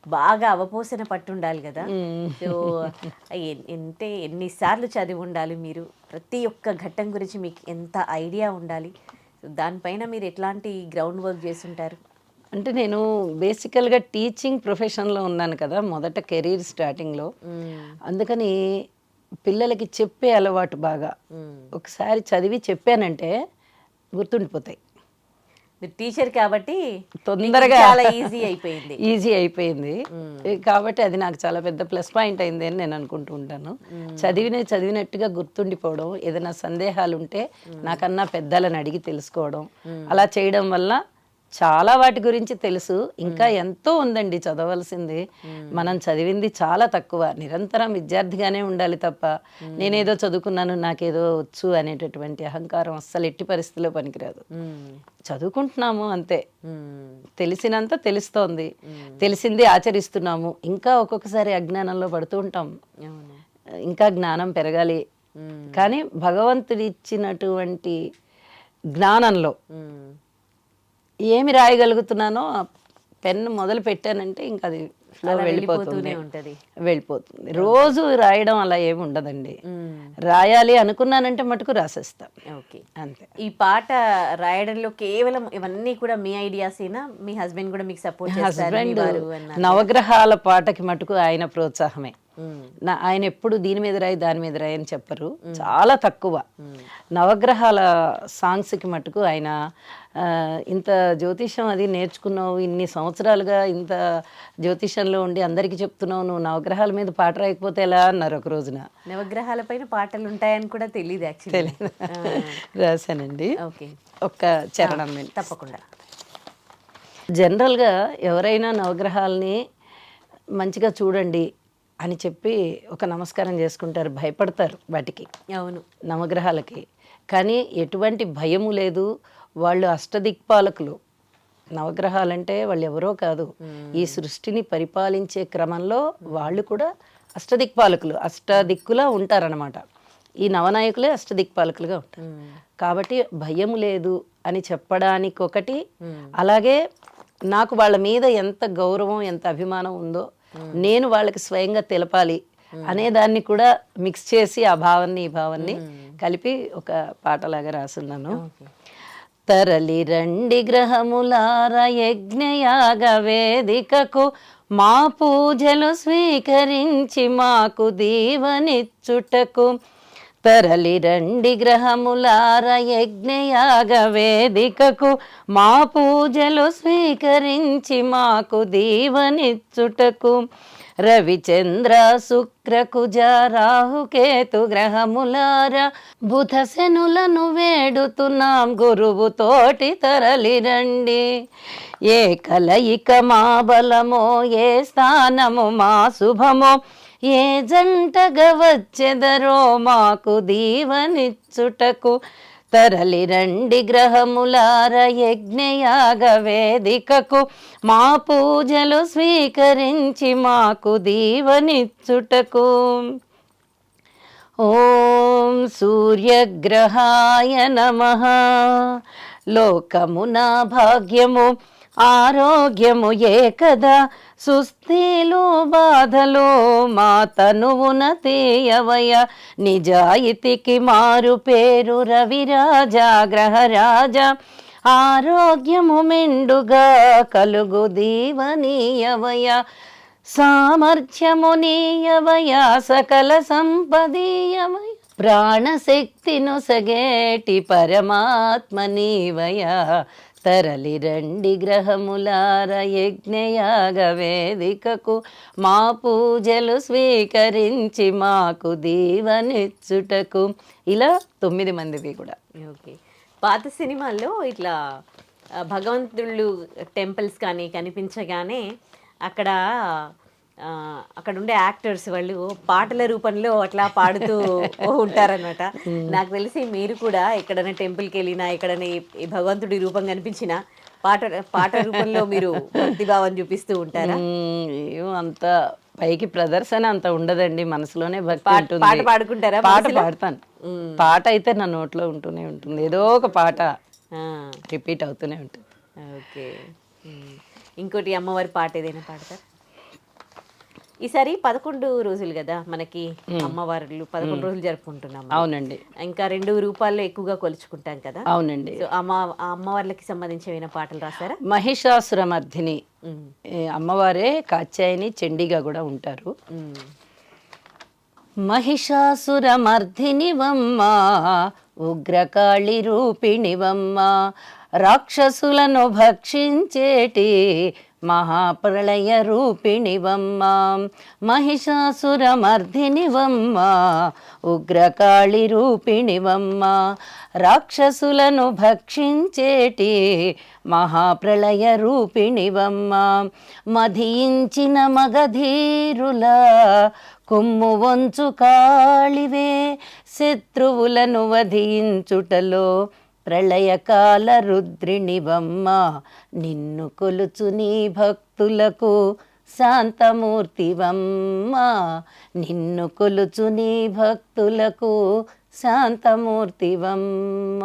B: బాగా అవపోసన పట్టుండాలి కదా. సో అంటే ఎన్నిసార్లు చదివి ఉండాలి మీరు, ప్రతి ఒక్క ఘట్టం గురించి మీకు ఎంత ఐడియా ఉండాలి. సో దానిపైన మీరు ఎట్లాంటి గ్రౌండ్ వర్క్ చేస్తుంటారు?
C: అంటే నేను బేసికల్గా టీచింగ్ ప్రొఫెషన్లో ఉన్నాను కదా, మొదట కెరీర్ స్టార్టింగ్లో. అందుకని పిల్లలకి చెప్పే అలవాటు బాగా. ఒకసారి చదివి చెప్పానంటే గుర్తుండిపోతాయి.
B: టీచర్ కాబట్టి
C: తొందరగా
B: ఈజీ
C: అయిపోయింది. కాబట్టి అది నాకు చాలా పెద్ద ప్లస్ పాయింట్ అయింది అని నేను అనుకుంటూ ఉంటాను. చదివినట్టుగా గుర్తుండిపోవడం, ఏదైనా సందేహాలు ఉంటే నాకన్నా పెద్దలను అడిగి తెలుసుకోవడం, అలా చేయడం వల్ల చాలా వాటి గురించి తెలుసు. ఇంకా ఎంతో ఉందండి చదవలసింది. మనం చదివింది చాలా తక్కువ. నిరంతరం విద్యార్థిగానే ఉండాలి తప్ప నేనేదో చదువుకున్నాను నాకేదో వచ్చు అనేటటువంటి అహంకారం అస్సలు ఎట్టి పరిస్థితిలో పనికిరాదు. చదువుకుంటున్నాము అంతే, తెలిసినంత తెలుస్తోంది, తెలిసింది ఆచరిస్తున్నాము. ఇంకా ఒక్కొక్కసారి అజ్ఞానంలో పడుతూ ఉంటాం, ఇంకా జ్ఞానం పెరగాలి. కానీ భగవంతుడి ఇచ్చినటువంటి జ్ఞానంలో ఏమి రాయగలుగుతున్నానో పెన్ను మొదలు పెట్టానంటే ఇంకా అది వెళ్ళిపోతుంది. రోజు రాయడం అలా ఏమి ఉండదండి. రాయాలి అనుకున్నానంటే మటుకు రాసేస్తా.
B: ఓకే, అంతే. ఈ పాట రాయడంలో కేవలం ఇవన్నీ కూడా మీ ఐడియాసేనా? మీ హస్బెండ్ కూడా మీకు సపోర్ట్ చేస్తారు?
C: నవగ్రహాల పాటకి మటుకు ఆయన ప్రోత్సాహమే. ఆయన ఎప్పుడు దీని మీద రాయి దాని మీద రాయి అని చెప్పరు, చాలా తక్కువ. నవగ్రహాల సాంగ్స్కి మటుకు ఆయన ఇంత జ్యోతిషం అది నేర్చుకున్నావు, ఇన్ని సంవత్సరాలుగా ఇంత జ్యోతిషంలో ఉండి అందరికీ చెప్తున్నావు, నువ్వు నవగ్రహాల మీద పాట రాయకపోతే ఎలా అన్నారు ఒక రోజున.
B: నవగ్రహాల పైన పాటలు ఉంటాయని కూడా తెలియదు,
C: తెలియదు. రాశానండి.
B: ఓకే,
C: ఒక్క చరణం
B: తప్పకుండా.
C: జనరల్గా ఎవరైనా నవగ్రహాలని మంచిగా చూడండి అని చెప్పి ఒక నమస్కారం చేసుకుంటారు, భయపడతారు వాటికి, అవును, నవగ్రహాలకి. కానీ ఎటువంటి భయము లేదు. వాళ్ళు అష్టదిక్పాలకులు. నవగ్రహాలంటే వాళ్ళు ఎవరో కాదు, ఈ సృష్టిని పరిపాలించే క్రమంలో వాళ్ళు కూడా అష్టదిక్పాలకులు, అష్టదిక్కులా ఉంటారనమాట. ఈ నవనాయకులే అష్టదిక్పాలకులుగా ఉంటారు. కాబట్టి భయము లేదు అని చెప్పడానికి ఒకటి. అలాగే నాకు వాళ్ళ మీద ఎంత గౌరవం, ఎంత అభిమానం ఉందో నేను వాళ్ళకి స్వయంగా తెలపాలి అనే దాన్ని కూడా మిక్స్ చేసి ఆ భావాన్ని ఈ భావాన్ని కలిపి ఒక పాటలాగా రాసున్నాను. తరలి రండి గ్రహములార యజ్ఞయాగ వేదికకు, మా పూజలు స్వీకరించి మాకు దీవనిచ్చుటకు. తరలి రండి గ్రహములార యజ్ఞయాగ వేదికకు, మా పూజలు స్వీకరించి మాకు దీవనిచ్చుటకు. రవిచంద్ర శుక్ర కుజ రాహుకేతు గ్రహములార బుధ శనులను వేడుతున్నాం గురువు తోటి తరలి రండి. ఏ కలయిక మా బలమో, ఏ స్థానము మా శుభమో, ఏ జంటగా వచ్చెదరో మాకు దీవనిచ్చుటకు. తరలి రండి గ్రహములార యజ్ఞయాగ వేదికకు, మా పూజలు స్వీకరించి మాకు దీవనిచ్చుటకు. ఓం సూర్యగ్రహాయ నమః. లోకమున భాగ్యము ఆరోగ్యము ఏకదా, సుస్థిలు బాధలు మా తనువున తీయవయ. నిజాయితీకి మారు పేరు రవిరాజా గ్రహరాజా, ఆరోగ్యము మెండుగా కలుగు దీవనీయవయ. సామర్థ్యము నీయవయ సకల సంపదీయవయ. ప్రాణశక్తిను సగేటి పరమాత్మ నీవయ. తరలి రండి గ్రహములార యజ్ఞయాగ వేదికకు, మా పూజలు స్వీకరించి మాకు దీవనిచ్చుటకు. ఇలా 9 మందివి కూడా.
B: ఓకే. పాత సినిమాల్లో ఇట్లా భగవంతుళ్ళు టెంపుల్స్ కానీ కనిపించగానే అక్కడ అక్కడ ఉండే యాక్టర్స్ వాళ్ళు పాటల రూపంలో అట్లా పాడుతూ ఉంటారనమాట. నాకు తెలిసి మీరు కూడా ఎక్కడైనా టెంపుల్కి వెళ్ళినా, ఎక్కడైనా ఈ భగవంతుడి రూపం కనిపించినా పాట రూపంలో మీరు భక్తిభావం చూపిస్తూ ఉంటారా?
C: అంత పైకి ప్రదర్శన అంత ఉండదండి, మనసులోనే భక్తి ఉంటుంది.
B: పాట పాడుకుంటారా?
C: పాట పాడతాను. పాట అయితే నా నోట్లో ఉంటూనే ఉంటుంది, ఏదో ఒక పాట రిపీట్ అవుతూనే ఉంటుంది.
B: ఓకే. ఇంకోటి అమ్మవారి పాట ఏదైనా పాడతారు? ఈసారి 11 రోజులు కదా మనకి అమ్మవార్లు, 11 రోజులు జరుపుకుంటున్నాం.
C: అవునండి.
B: ఇంకా 2 రూపాల్లో ఎక్కువగా కొలుచుకుంటాం కదా.
C: అవునండి.
B: సో అమ్మవార్లకి సంబంధించిన పాటలు రాశారా?
C: మహిషాసురమర్ధిని అమ్మవారే కాత్యాయని చండీగా కూడా ఉంటారు. మహిషాసురమర్ధినివమ్మ ఉగ్రకాళి రూపిణివమ్మ, రాక్షసులను భక్షించేటి మహాప్రళయ రూపిణివమ్మ. మహిషాసురమర్ధినివమ్మ ఉగ్రకాళి రూపిణివమ్మ, రాక్షసులను భక్షించేటి మహాప్రళయ రూపిణివమ్మ. మధించిన మగధీరుల కొమ్ము వంచు కాళివే, శత్రువులను వధించుటలో ప్రళయకాల రుద్రిణివమ్మ. నిన్ను కొలుచు నీ భక్తులకు శాంతమూర్తివమ్మ, నిన్ను కొలుచు నీ భక్తులకు శాంతమూర్తివమ్మ.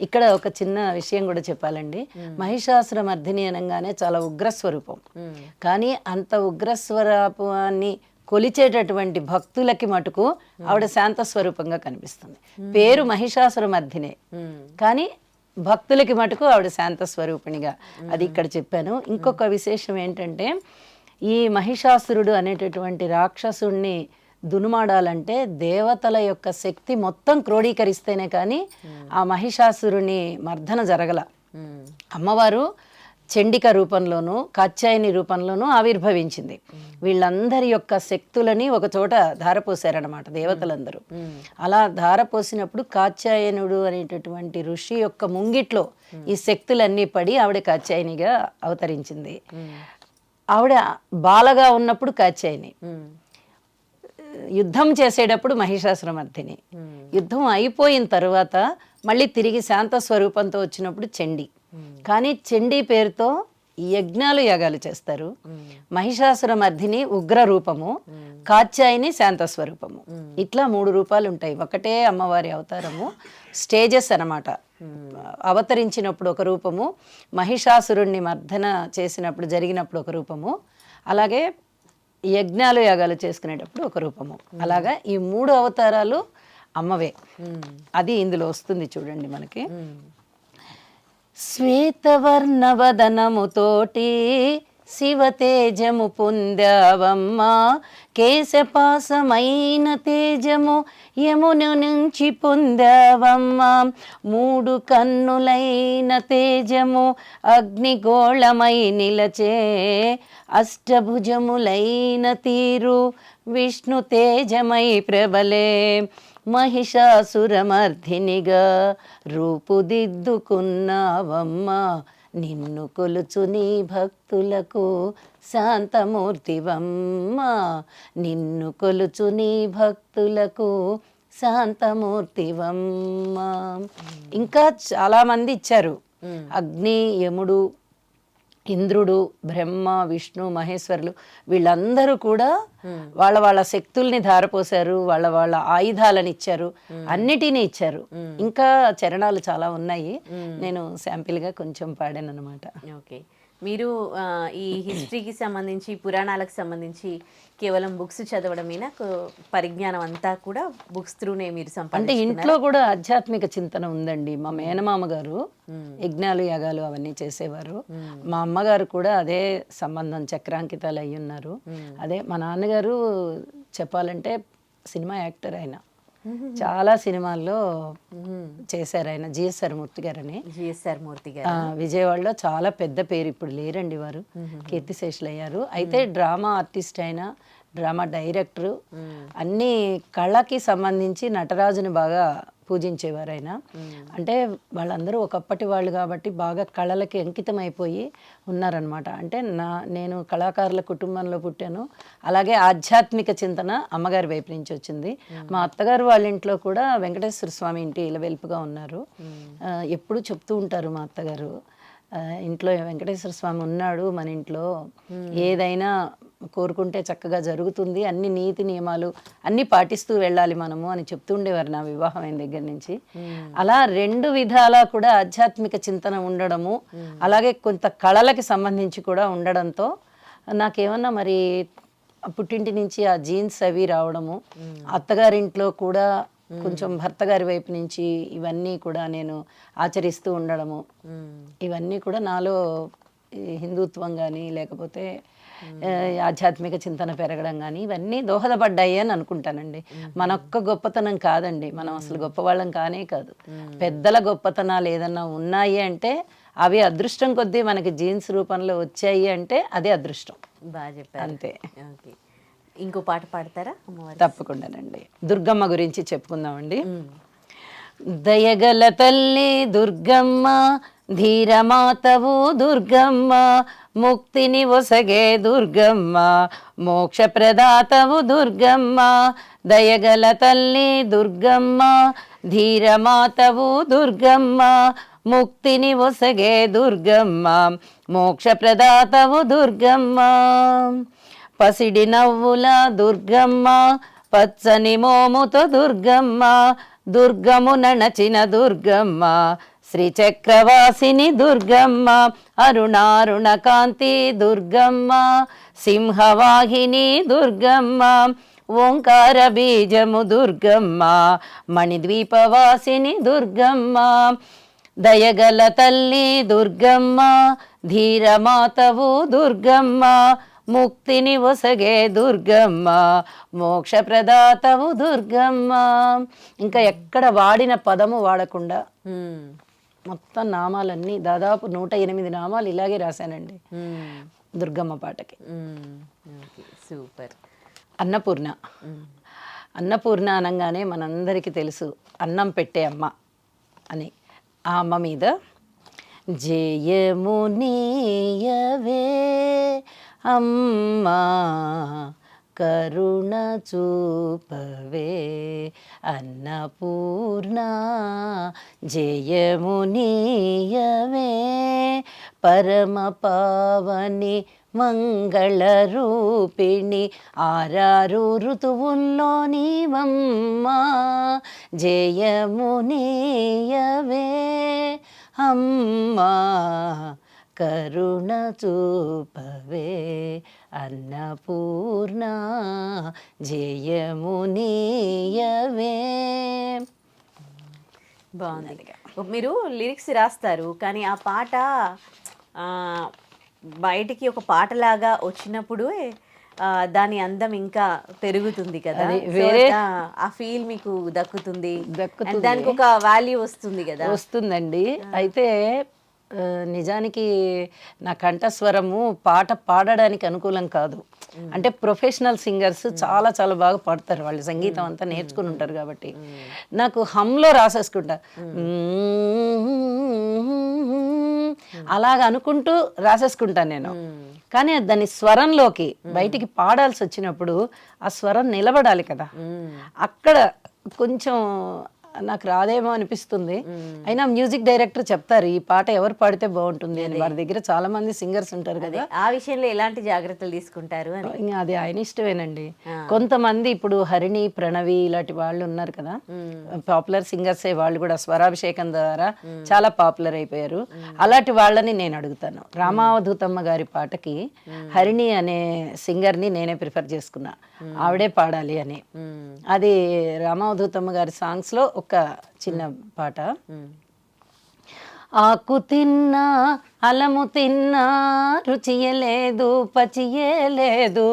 C: ఇక్కడ ఒక చిన్న విషయం కూడా చెప్పాలండి. మహిషాసురమర్ధిని అనగానే చాలా ఉగ్రస్వరూపం, కానీ అంత ఉగ్రస్వరూపాన్ని కొలిచేటటువంటి భక్తులకి మటుకు ఆవిడ శాంత స్వరూపంగా కనిపిస్తుంది. పేరు మహిషాసురమర్ధినే, కానీ భక్తులకి మటుకు ఆవిడ శాంత స్వరూపిణిగా, అది ఇక్కడ చెప్పాను. ఇంకొక విశేషం ఏంటంటే, ఈ మహిషాసురుడు అనేటటువంటి రాక్షసుణ్ణి దునుమాడాలంటే దేవతల యొక్క శక్తి మొత్తం క్రోడీకరిస్తేనే కానీ ఆ మహిషాసురుని మర్దన జరగల. అమ్మవారు చండిక రూపంలోనూ కాత్యాయని రూపంలోనూ ఆవిర్భవించింది. వీళ్ళందరి యొక్క శక్తులని ఒక చోట ధారపోసారనమాట దేవతలందరూ. అలా ధారపోసినప్పుడు కాత్యాయనుడు అనేటటువంటి ఋషి యొక్క ముంగిట్లో ఈ శక్తులన్నీ పడి ఆవిడ కాత్యాయనిగా అవతరించింది. ఆవిడ బాలగా ఉన్నప్పుడు కాత్యాయని, యుద్ధం చేసేటప్పుడు మహిషాసురమర్ధిని, యుద్ధం అయిపోయిన తర్వాత మళ్ళీ తిరిగి శాంత స్వరూపంతో వచ్చినప్పుడు చండి. కానీ చండీ పేరుతో యజ్ఞాలు యాగాలు చేస్తారు. మహిషాసురమర్ధిని ఉగ్ర రూపము, కాత్యాయని శాంత స్వరూపము. ఇట్లా 3 రూపాలు ఉంటాయి. ఒకటే అమ్మవారి అవతారము, స్టేజెస్ అన్నమాట. అవతరించినప్పుడు ఒక రూపము, మహిషాసురుణ్ణి మర్దన చేసినప్పుడు జరిగినప్పుడు ఒక రూపము, అలాగే యజ్ఞాలు యాగాలు చేసుకునేటప్పుడు ఒక రూపము. అలాగా ఈ 3 అవతారాలు అమ్మవే. అది ఇందులో వస్తుంది చూడండి మనకి. శ్వేతవర్ణవదనముతోటి శివతేజము పొందావమ్మా, కేశపాసమైన తేజము యమును నుంచి పొందావమ్మా, మూడు కన్నులైన తేజము అగ్నిగోళమై నిలచే, అష్టభుజములైన తీరు విష్ణు తేజమై ప్రబలే, మహిషాసురమర్ధినిగా రూపుదిద్దుకున్నావమ్మా, నిన్ను కొలుచు నీ భక్తులకు శాంతమూర్తివమ్మా, నిన్ను కొలుచు నీ భక్తులకు శాంతమూర్తివమ్మా. ఇంకా చాలామంది ఇచ్చారు. అగ్ని, యముడు, ఇంద్రుడు, బ్రహ్మ, విష్ణు, మహేశ్వరులు వీళ్ళందరూ కూడా వాళ్ళ వాళ్ళ శక్తుల్ని ధారపోశారు, వాళ్ళ వాళ్ళ ఆయుధాలను ఇచ్చారు, అన్నిటినీ ఇచ్చారు. ఇంకా చరణాలు చాలా ఉన్నాయి, నేను శాంపిల్గా కొంచెం పాడాను అనమాట.
B: ఓకే, మీరు ఈ హిస్టరీకి సంబంధించి పురాణాలకు సంబంధించి కేవలం బుక్స్ చదవడమేనా, పరిజ్ఞానం అంతా కూడా బుక్స్ త్రూనే మీరు
C: అంటే
B: సంపాదించుకున్నారా?
C: ఇంట్లో కూడా ఆధ్యాత్మిక చింతన ఉందండి. మా మేనమామ గారు యజ్ఞాలు యాగాలు అవన్నీ చేసేవారు. మా అమ్మగారు కూడా అదే సంబంధం, చక్రాంకితాలు అయ్యి ఉన్నారు. అదే మా నాన్నగారు చెప్పాలంటే సినిమా యాక్టర్. ఆయన చాలా సినిమాల్లో చేశారు. ఆయన జిఎస్ఆర్ మూర్తి గారని.
B: జిఎస్ఆర్ మూర్తి గారు
C: విజయవాడలో చాలా పెద్ద పేరు, ఇప్పుడు లేరండి వారు, కీర్తిశేషులు అయ్యారు. అయితే డ్రామా ఆర్టిస్ట్ అయినా, డ్రామా డైరెక్టరు, అన్ని కళకి సంబంధించి నటరాజుని బాగా పూజించేవారు ఆయన. అంటే వాళ్ళందరూ ఒకప్పటి వాళ్ళు కాబట్టి బాగా కళలకి అంకితం అయిపోయి ఉన్నారనమాట. అంటే నేను కళాకారుల కుటుంబంలో పుట్టాను. అలాగే ఆధ్యాత్మిక చింతన అమ్మగారి వైపు నుంచి వచ్చింది. మా అత్తగారు వాళ్ళ ఇంట్లో కూడా వెంకటేశ్వర స్వామి ఇంటి ఇలవెల్పుగా ఉన్నారు. ఎప్పుడు చెప్తూ ఉంటారు మా అత్తగారు, ఇంట్లో వెంకటేశ్వర స్వామి ఉన్నాడు మన ఇంట్లో, ఏదైనా కోరుకుంటే చక్కగా జరుగుతుంది, అన్ని నీతి నియమాలు అన్నీ పాటిస్తూ వెళ్ళాలి మనము అని చెప్తూ ఉండేవారు నా వివాహం అయిన దగ్గర నుంచి. అలా రెండు విధాలా కూడా ఆధ్యాత్మిక చింతన ఉండడము, అలాగే కొంత కళలకి సంబంధించి కూడా ఉండడంతో నాకేమన్నా మరి పుట్టింటి నుంచి ఆ జీన్స్ అవి రావడము, అత్తగారింట్లో కూడా కొంచెం భర్త గారి వైపు నుంచి ఇవన్నీ కూడా నేను ఆచరిస్తూ ఉండడము, ఇవన్నీ కూడా నాలో హిందుత్వం కానీ లేకపోతే ఆధ్యాత్మిక చింతన పెరగడం కానీ ఇవన్నీ దోహదపడ్డాయి అని అనుకుంటానండి. మనొక్క గొప్పతనం కాదండి, మనం అసలు గొప్పవాళ్ళం కానే కాదు. పెద్దల గొప్పతనాలు ఏదన్నా ఉన్నాయి అంటే అవి అదృష్టం కొద్దీ మనకి జీన్స్ రూపంలో వచ్చాయి అంటే అదే అదృష్టం.
B: బాగా చెప్పారు.
C: అంతే.
B: ఓకే, ఇంకో పాట పాడతారా అమ్మవారి?
C: తప్పకుండానండి. దుర్గమ్మ గురించి చెప్పుకుందామండి. దయగల తల్లి దుర్గమ్మ, ధీరమాతవు దుర్గమ్మ, ముక్తిని ఒసగే దుర్గమ్మ, మోక్ష ప్రదాతవు దుర్గమ్మ. దయగల తల్లి దుర్గమ్మ, ధీరమాతవు దుర్గమ్మ, ముక్తిని ఒసగే దుర్గమ్మ, మోక్ష ప్రదాతవు దుర్గమ్మ. పసిడి నవ్వుల దుర్గమ్మ, పచ్చని మోముతో దుర్గమ్మ, దుర్గము నణచిన దుర్గమ్మ, శ్రీచక్రవాసిని దుర్గమ్మ, అరుణారుణ కాంతి దుర్గమ్మ, సింహవాహిని దుర్గమ్మ, ఓంకార బీజము దుర్గమ్మ, మణిద్వీపవాసిని దుర్గమ్మ. దయగల తల్లి దుర్గమ్మ, ధీరమాతవు దుర్గమ్మ, ముక్తిని ఒసగే దుర్గమ్మ, మోక్ష ప్రదాతవు దుర్గమ్మ. ఇంకా ఎక్కడ వాడిన పదము వాడకుండా మొత్తం నామాలన్నీ దాదాపు 108 నామాలు ఇలాగే రాశానండి దుర్గమ్మ పాటకి.
B: సూపర్.
C: అన్నపూర్ణ. అన్నపూర్ణ అనగానే మనందరికీ తెలుసు అన్నం పెట్టే అమ్మ అని. ఆ అమ్మ మీద జయమునీయవే అమ్మా, కరుణ చూపవే అన్నపూర్ణ, జయమునీయవే పరమ పావని మంగళ రూపిణి, ఆరారు ఋతువుల్లో నీవమ్మా, జయమునీయవే అమ్మా, కరుణ చూపవే అన్నపూర్ణ, జయమునీయవే.
B: బాగుంది. మీరు లిరిక్స్ రాస్తారు కానీ ఆ పాట ఆ, బయటికి ఒక పాటలాగా వచ్చినప్పుడు దాని అందం ఇంకా పెరుగుతుంది కదా.
C: అది
B: So,
C: వేరే
B: ఆ ఫీల్ మీకు దక్కుతుంది.
C: దక్కుతుంది.
B: And దానికి ఒక వాల్యూ వస్తుంది కదా.
C: వస్తుందండి. అయితే నిజానికి నా కంఠస్వరము పాట పాడడానికి అనుకూలం కాదు. అంటే ప్రొఫెషనల్ సింగర్స్ చాలా చాలా బాగా పాడతారు, వాళ్ళు సంగీతం అంతా నేర్చుకుని ఉంటారు కాబట్టి. నాకు హమ్లో రాసేసుకుంటా, అలాగ అనుకుంటూ రాసేసుకుంటాను నేను. కానీ దాని స్వరంలోకి బయటికి పాడాల్సి వచ్చినప్పుడు ఆ స్వరం నిలబడాలి కదా, అక్కడ కొంచెం నాకు రాదేమో అనిపిస్తుంది. అయినా మ్యూజిక్ డైరెక్టర్ చెప్తారు ఈ పాట ఎవరు పాడితే బాగుంటుంది అని. వారి దగ్గర చాలా మంది సింగర్స్ ఉంటారు కదా,
B: ఆ విషయంలో ఎలాంటి జాగ్రత్తలు తీసుకుంటారు అని.
C: ఇంకా అది ఆయన ఇష్టమేనండి. కొంతమంది ఇప్పుడు హరిణి, ప్రణవి ఇలాంటి వాళ్ళు ఉన్నారు కదా, పాపులర్ సింగర్స్, వాళ్ళు కూడా స్వరాభిషేకం ద్వారా చాలా పాపులర్ అయిపోయారు. అలాంటి వాళ్ళని నేను అడుగుతాను. రామావధూతమ్మ గారి పాటకి హరిణి అనే సింగర్ ని నేనే ప్రిఫర్ చేసుకున్నా, ఆవిడే పాడాలి అని. అది రామావధూతమ్మ గారి సాంగ్స్ లో ఒక చిన్న పాట. ఆకు తిన్నా అలము తిన్నా రుచియలేదు పచియలేదు,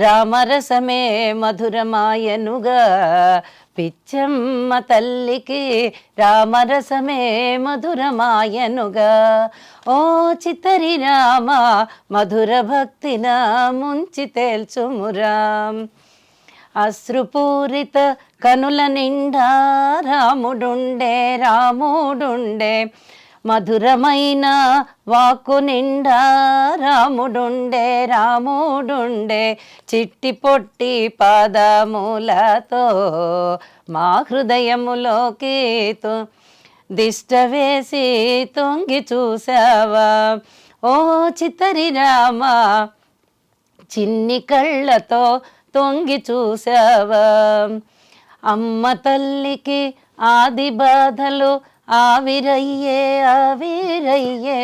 C: రామరసమే మధురమాయనుగా, పిచ్చమ్మ తల్లికి రామరసమే మధురమాయనుగా, ఓ చిత్తరి రామ మధుర భక్తిన ముంచి తేల్చుమురాం, అశ్రుపూరిత కనుల నిండా రాముడుండే రాముడుండే, మధురమైన వాకు నిండా రాముడుండే రాముడుండే, చిట్టి పొట్టి పాదములతో మా హృదయములోకి దిష్ట వేసి తొంగి చూసావా, ఓ చిత్తరి రామ చిన్ని కళ్ళతో తొంగి చూసావా, అమ్మ తల్లికి ఆది బాధలు ఆవిరయ్యే ఆవిరయ్యే,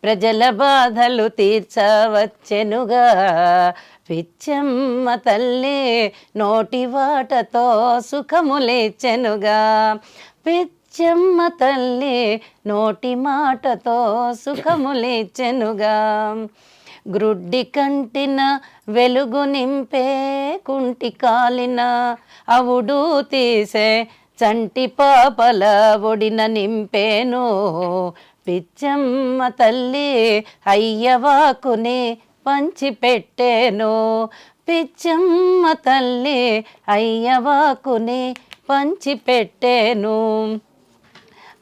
C: ప్రజల బాధలు తీర్చవచ్చెనుగా, పిచ్చమ్మ తల్లి నోటి వాటతో సుఖములేచెనుగా, పిచ్చమ్మ తల్లి నోటి మాటతో సుఖములేచెనుగా, గ్రుడ్డి కంటిన వెలుగు నింపే కుంటి కాలిన అవుడు తీసే, చంటి పాపల ఒడిన నింపేను, పిచ్చమ్మ తల్లి అయ్యవాకుని పంచిపెట్టేను, పిచ్చమ్మ తల్లి అయ్యవాకుని పంచిపెట్టేను,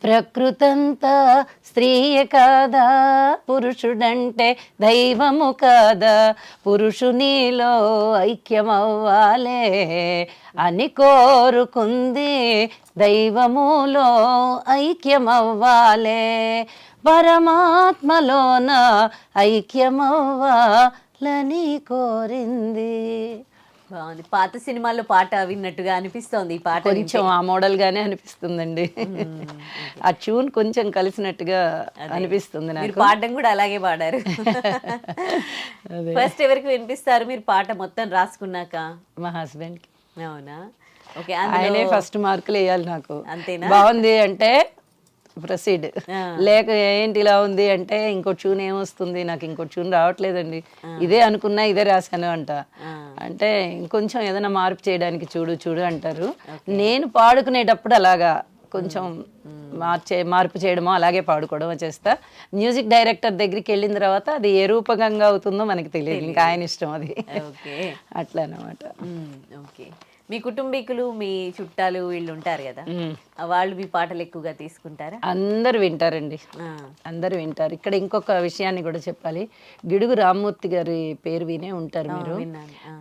C: ప్రకృతంతా స్త్రీయే కాదా పురుషుడంటే దైవము కాదా, పురుషునిలో ఐక్యమవ్వాలే అని కోరుకుంది, దైవములో ఐక్యమవ్వాలే, పరమాత్మలోన ఐక్యమవ్వాలని కోరింది.
B: బాగుంది. పాత సినిమాల్లో పాట విన్నట్టుగా అనిపిస్తోంది ఈ పాట.
C: కొంచెం ఆ మోడల్ గానే అనిపిస్తుందండి, ఆ ట్యూన్ కొంచెం కలిసినట్టుగా అనిపిస్తుంది
B: మీరు
C: నాకు.
B: పాడడం కూడా అలాగే పాడారు. ఫస్ట్ ఎవరికి వినిపిస్తారు మీరు పాట మొత్తం రాసుకున్నాక?
C: మా హస్బెండ్ కి.
B: అవునా? ఓకే.
C: ఆయనే ఫస్ట్ మార్కులు వేయాలి నాకు.
B: అంతేనా?
C: బాగుంది అంటే ప్రొసీడ్, లేక ఏంటి ఇలా ఉంది అంటే ఇంకో ట్యూన్ ఏమొస్తుంది, నాకు ఇంకో ట్యూన్ రావట్లేదండి, ఇదే అనుకున్నా ఇదే రాశాను అంట. అంటే ఇంకొంచెం ఏదైనా మార్పు చేయడానికి చూడు చూడు అంటారు. నేను పాడుకునేటప్పుడు అలాగా కొంచెం మార్పు చేయడమో అలాగే పాడుకోవడమో చేస్తా. మ్యూజిక్ డైరెక్టర్ దగ్గరికి వెళ్ళిన తర్వాత అది ఏ రూపకంగా అవుతుందో మనకి తెలియదు, ఇంకా ఆయన ఇష్టం అది. అట్లా అన్నమాట.
B: ఓకే. మీ కుటుంబీకులు, మీ చుట్టాలు వీళ్ళు ఉంటారు కదా, వాళ్ళు మీ పాటలు ఎక్కువగా తీసుకుంటారా?
C: అందరు వింటారండి, అందరు వింటారు. ఇక్కడ ఇంకొక విషయాన్ని కూడా చెప్పాలి. గిడుగు రామ్మూర్తి గారి పేరు వినే ఉంటారు మీరు.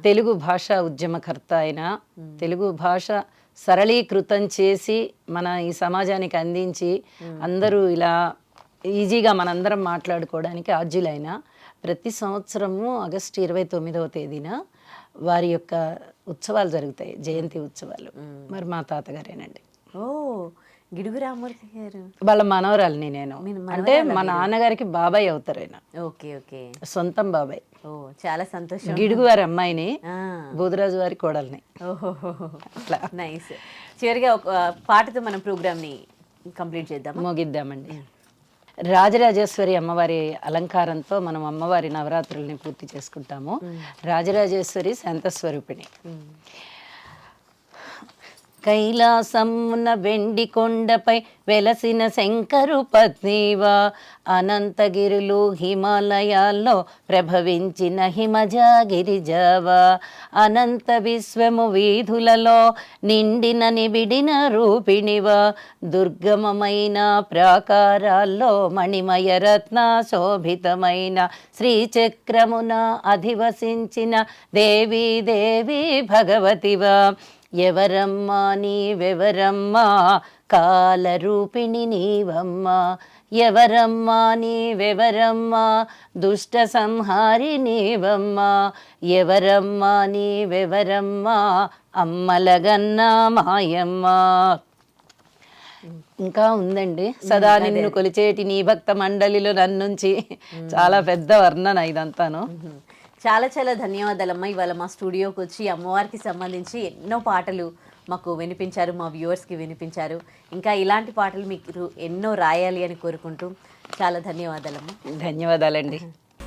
C: తెలుగు భాష ఉద్యమకర్త ఆయన. తెలుగు భాష సరళీకృతం చేసి మన ఈ సమాజానికి అందించి అందరూ ఇలా ఈజీగా మనందరం మాట్లాడుకోవడానికి ఆద్యులైన. ప్రతి సంవత్సరము ఆగస్టు 29వ తేదీన వారి యొక్క ఉత్సవాలు జరుగుతాయి, జయంతి ఉత్సవాలు. మరి మా తాతగారేనండి.
B: ఓ, గిడుగు రామ్మూర్తి గారు
C: వాళ్ళ మనవరాలిని నేను. అంటే మా నాన్నగారికి బాబాయ్ అవుతారు ఆయన.
B: ఓకే ఓకే,
C: సొంతం బాబాయ్.
B: ఓ, చాలా సంతోషం.
C: గిడుగు వారి అమ్మాయిని, బోధరాజు వారి కోడల్ని.
B: ఓహో, నైస్. చివరిగా ఒక పాటతో మనం ప్రోగ్రామ్ ని కంప్లీట్ చేద్దాం.
C: ముగిద్దామండి. రాజరాజేశ్వరి అమ్మవారి అలంకారంతో మనం అమ్మవారి నవరాత్రుల్ని పూర్తి చేసుకుంటాము. రాజరాజేశ్వరి శాంతస్వరూపిణి. కైలాసమున వెండి కొండపై వెలసిన శంకరు పత్నివా, అనంతగిరులు హిమాలయాల్లో ప్రభవించిన హిమజాగిరిజావా, అనంత విశ్వము వీధులలో నిండిన నిబిడిన రూపిణివా, దుర్గమమైన ప్రాకారాల్లో మణిమయ రత్న శోభితమైన శ్రీచక్రమున అధివసించిన దేవీ దేవి భగవతివా, ఎవరమ్మా నీవెవరమ్మా కాలరూపిణి నీవమ్మా, ఎవరమ్మా నీవెవరమ్మా దుష్ట సంహారి నీవమ్మా, ఎవరమ్మా నీవెవరమ్మా అమ్మలగన్నా మాయమ్మా. ఇంకా ఉందండి. సదా నిన్ను కొలిచేటి నీ భక్త మండలిలో నన్నుంచి. చాలా పెద్ద వర్ణన ఇదంతాను.
B: చాలా చాలా ధన్యవాదాలమ్మా. ఇవాళ మా స్టూడియోకి వచ్చి అమ్మవారికి సంబంధించి ఎన్నో పాటలు మాకు వినిపించారు, మా వ్యూవర్స్కి వినిపించారు. ఇంకా ఇలాంటి పాటలు మీకు ఎన్నో రాయాలి అని కోరుకుంటూ చాలా ధన్యవాదాలమ్మా.
C: ధన్యవాదాలండి.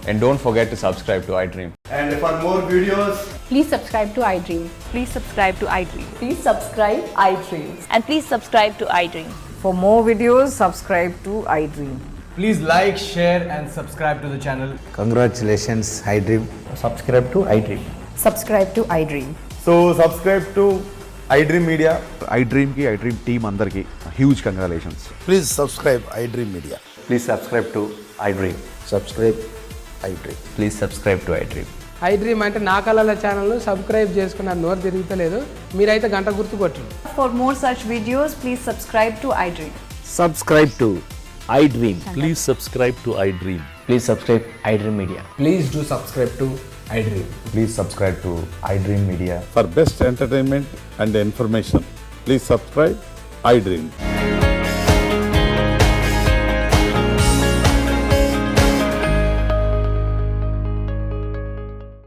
D: And don't forget to subscribe to iDream.
E: And for more videos,
F: Please subscribe to iDream.
G: Please subscribe to iDream.
F: Please subscribe iDream.
G: And please subscribe to iDream.
F: For more videos, subscribe to iDream.
E: please like, share, and subscribe to the channel.
H: Congratulations, iDream.
E: Subscribe to iDream.
F: Subscribe to iDream.
E: So subscribe to iDream Media.
I: iDream ki iDream team అందరికి huge congratulations.
H: Please subscribe iDream Media.
D: Please subscribe to iDream.
H: Subscribe iDream.
D: Please subscribe to iDream.
J: iDream అంటే నా కళల channel subscribe చేసుకున్న నోరు తిరుగుతలేదు, మీరైతే గంట గుర్తు కొట్టండి.
F: For more such videos, please subscribe to iDream.
K: Subscribe to iDream. Please subscribe to iDream.
D: Please subscribe iDream Media.
E: Please do subscribe to iDream.
D: Please subscribe to iDream Media.
I: For best entertainment and information, please subscribe iDream.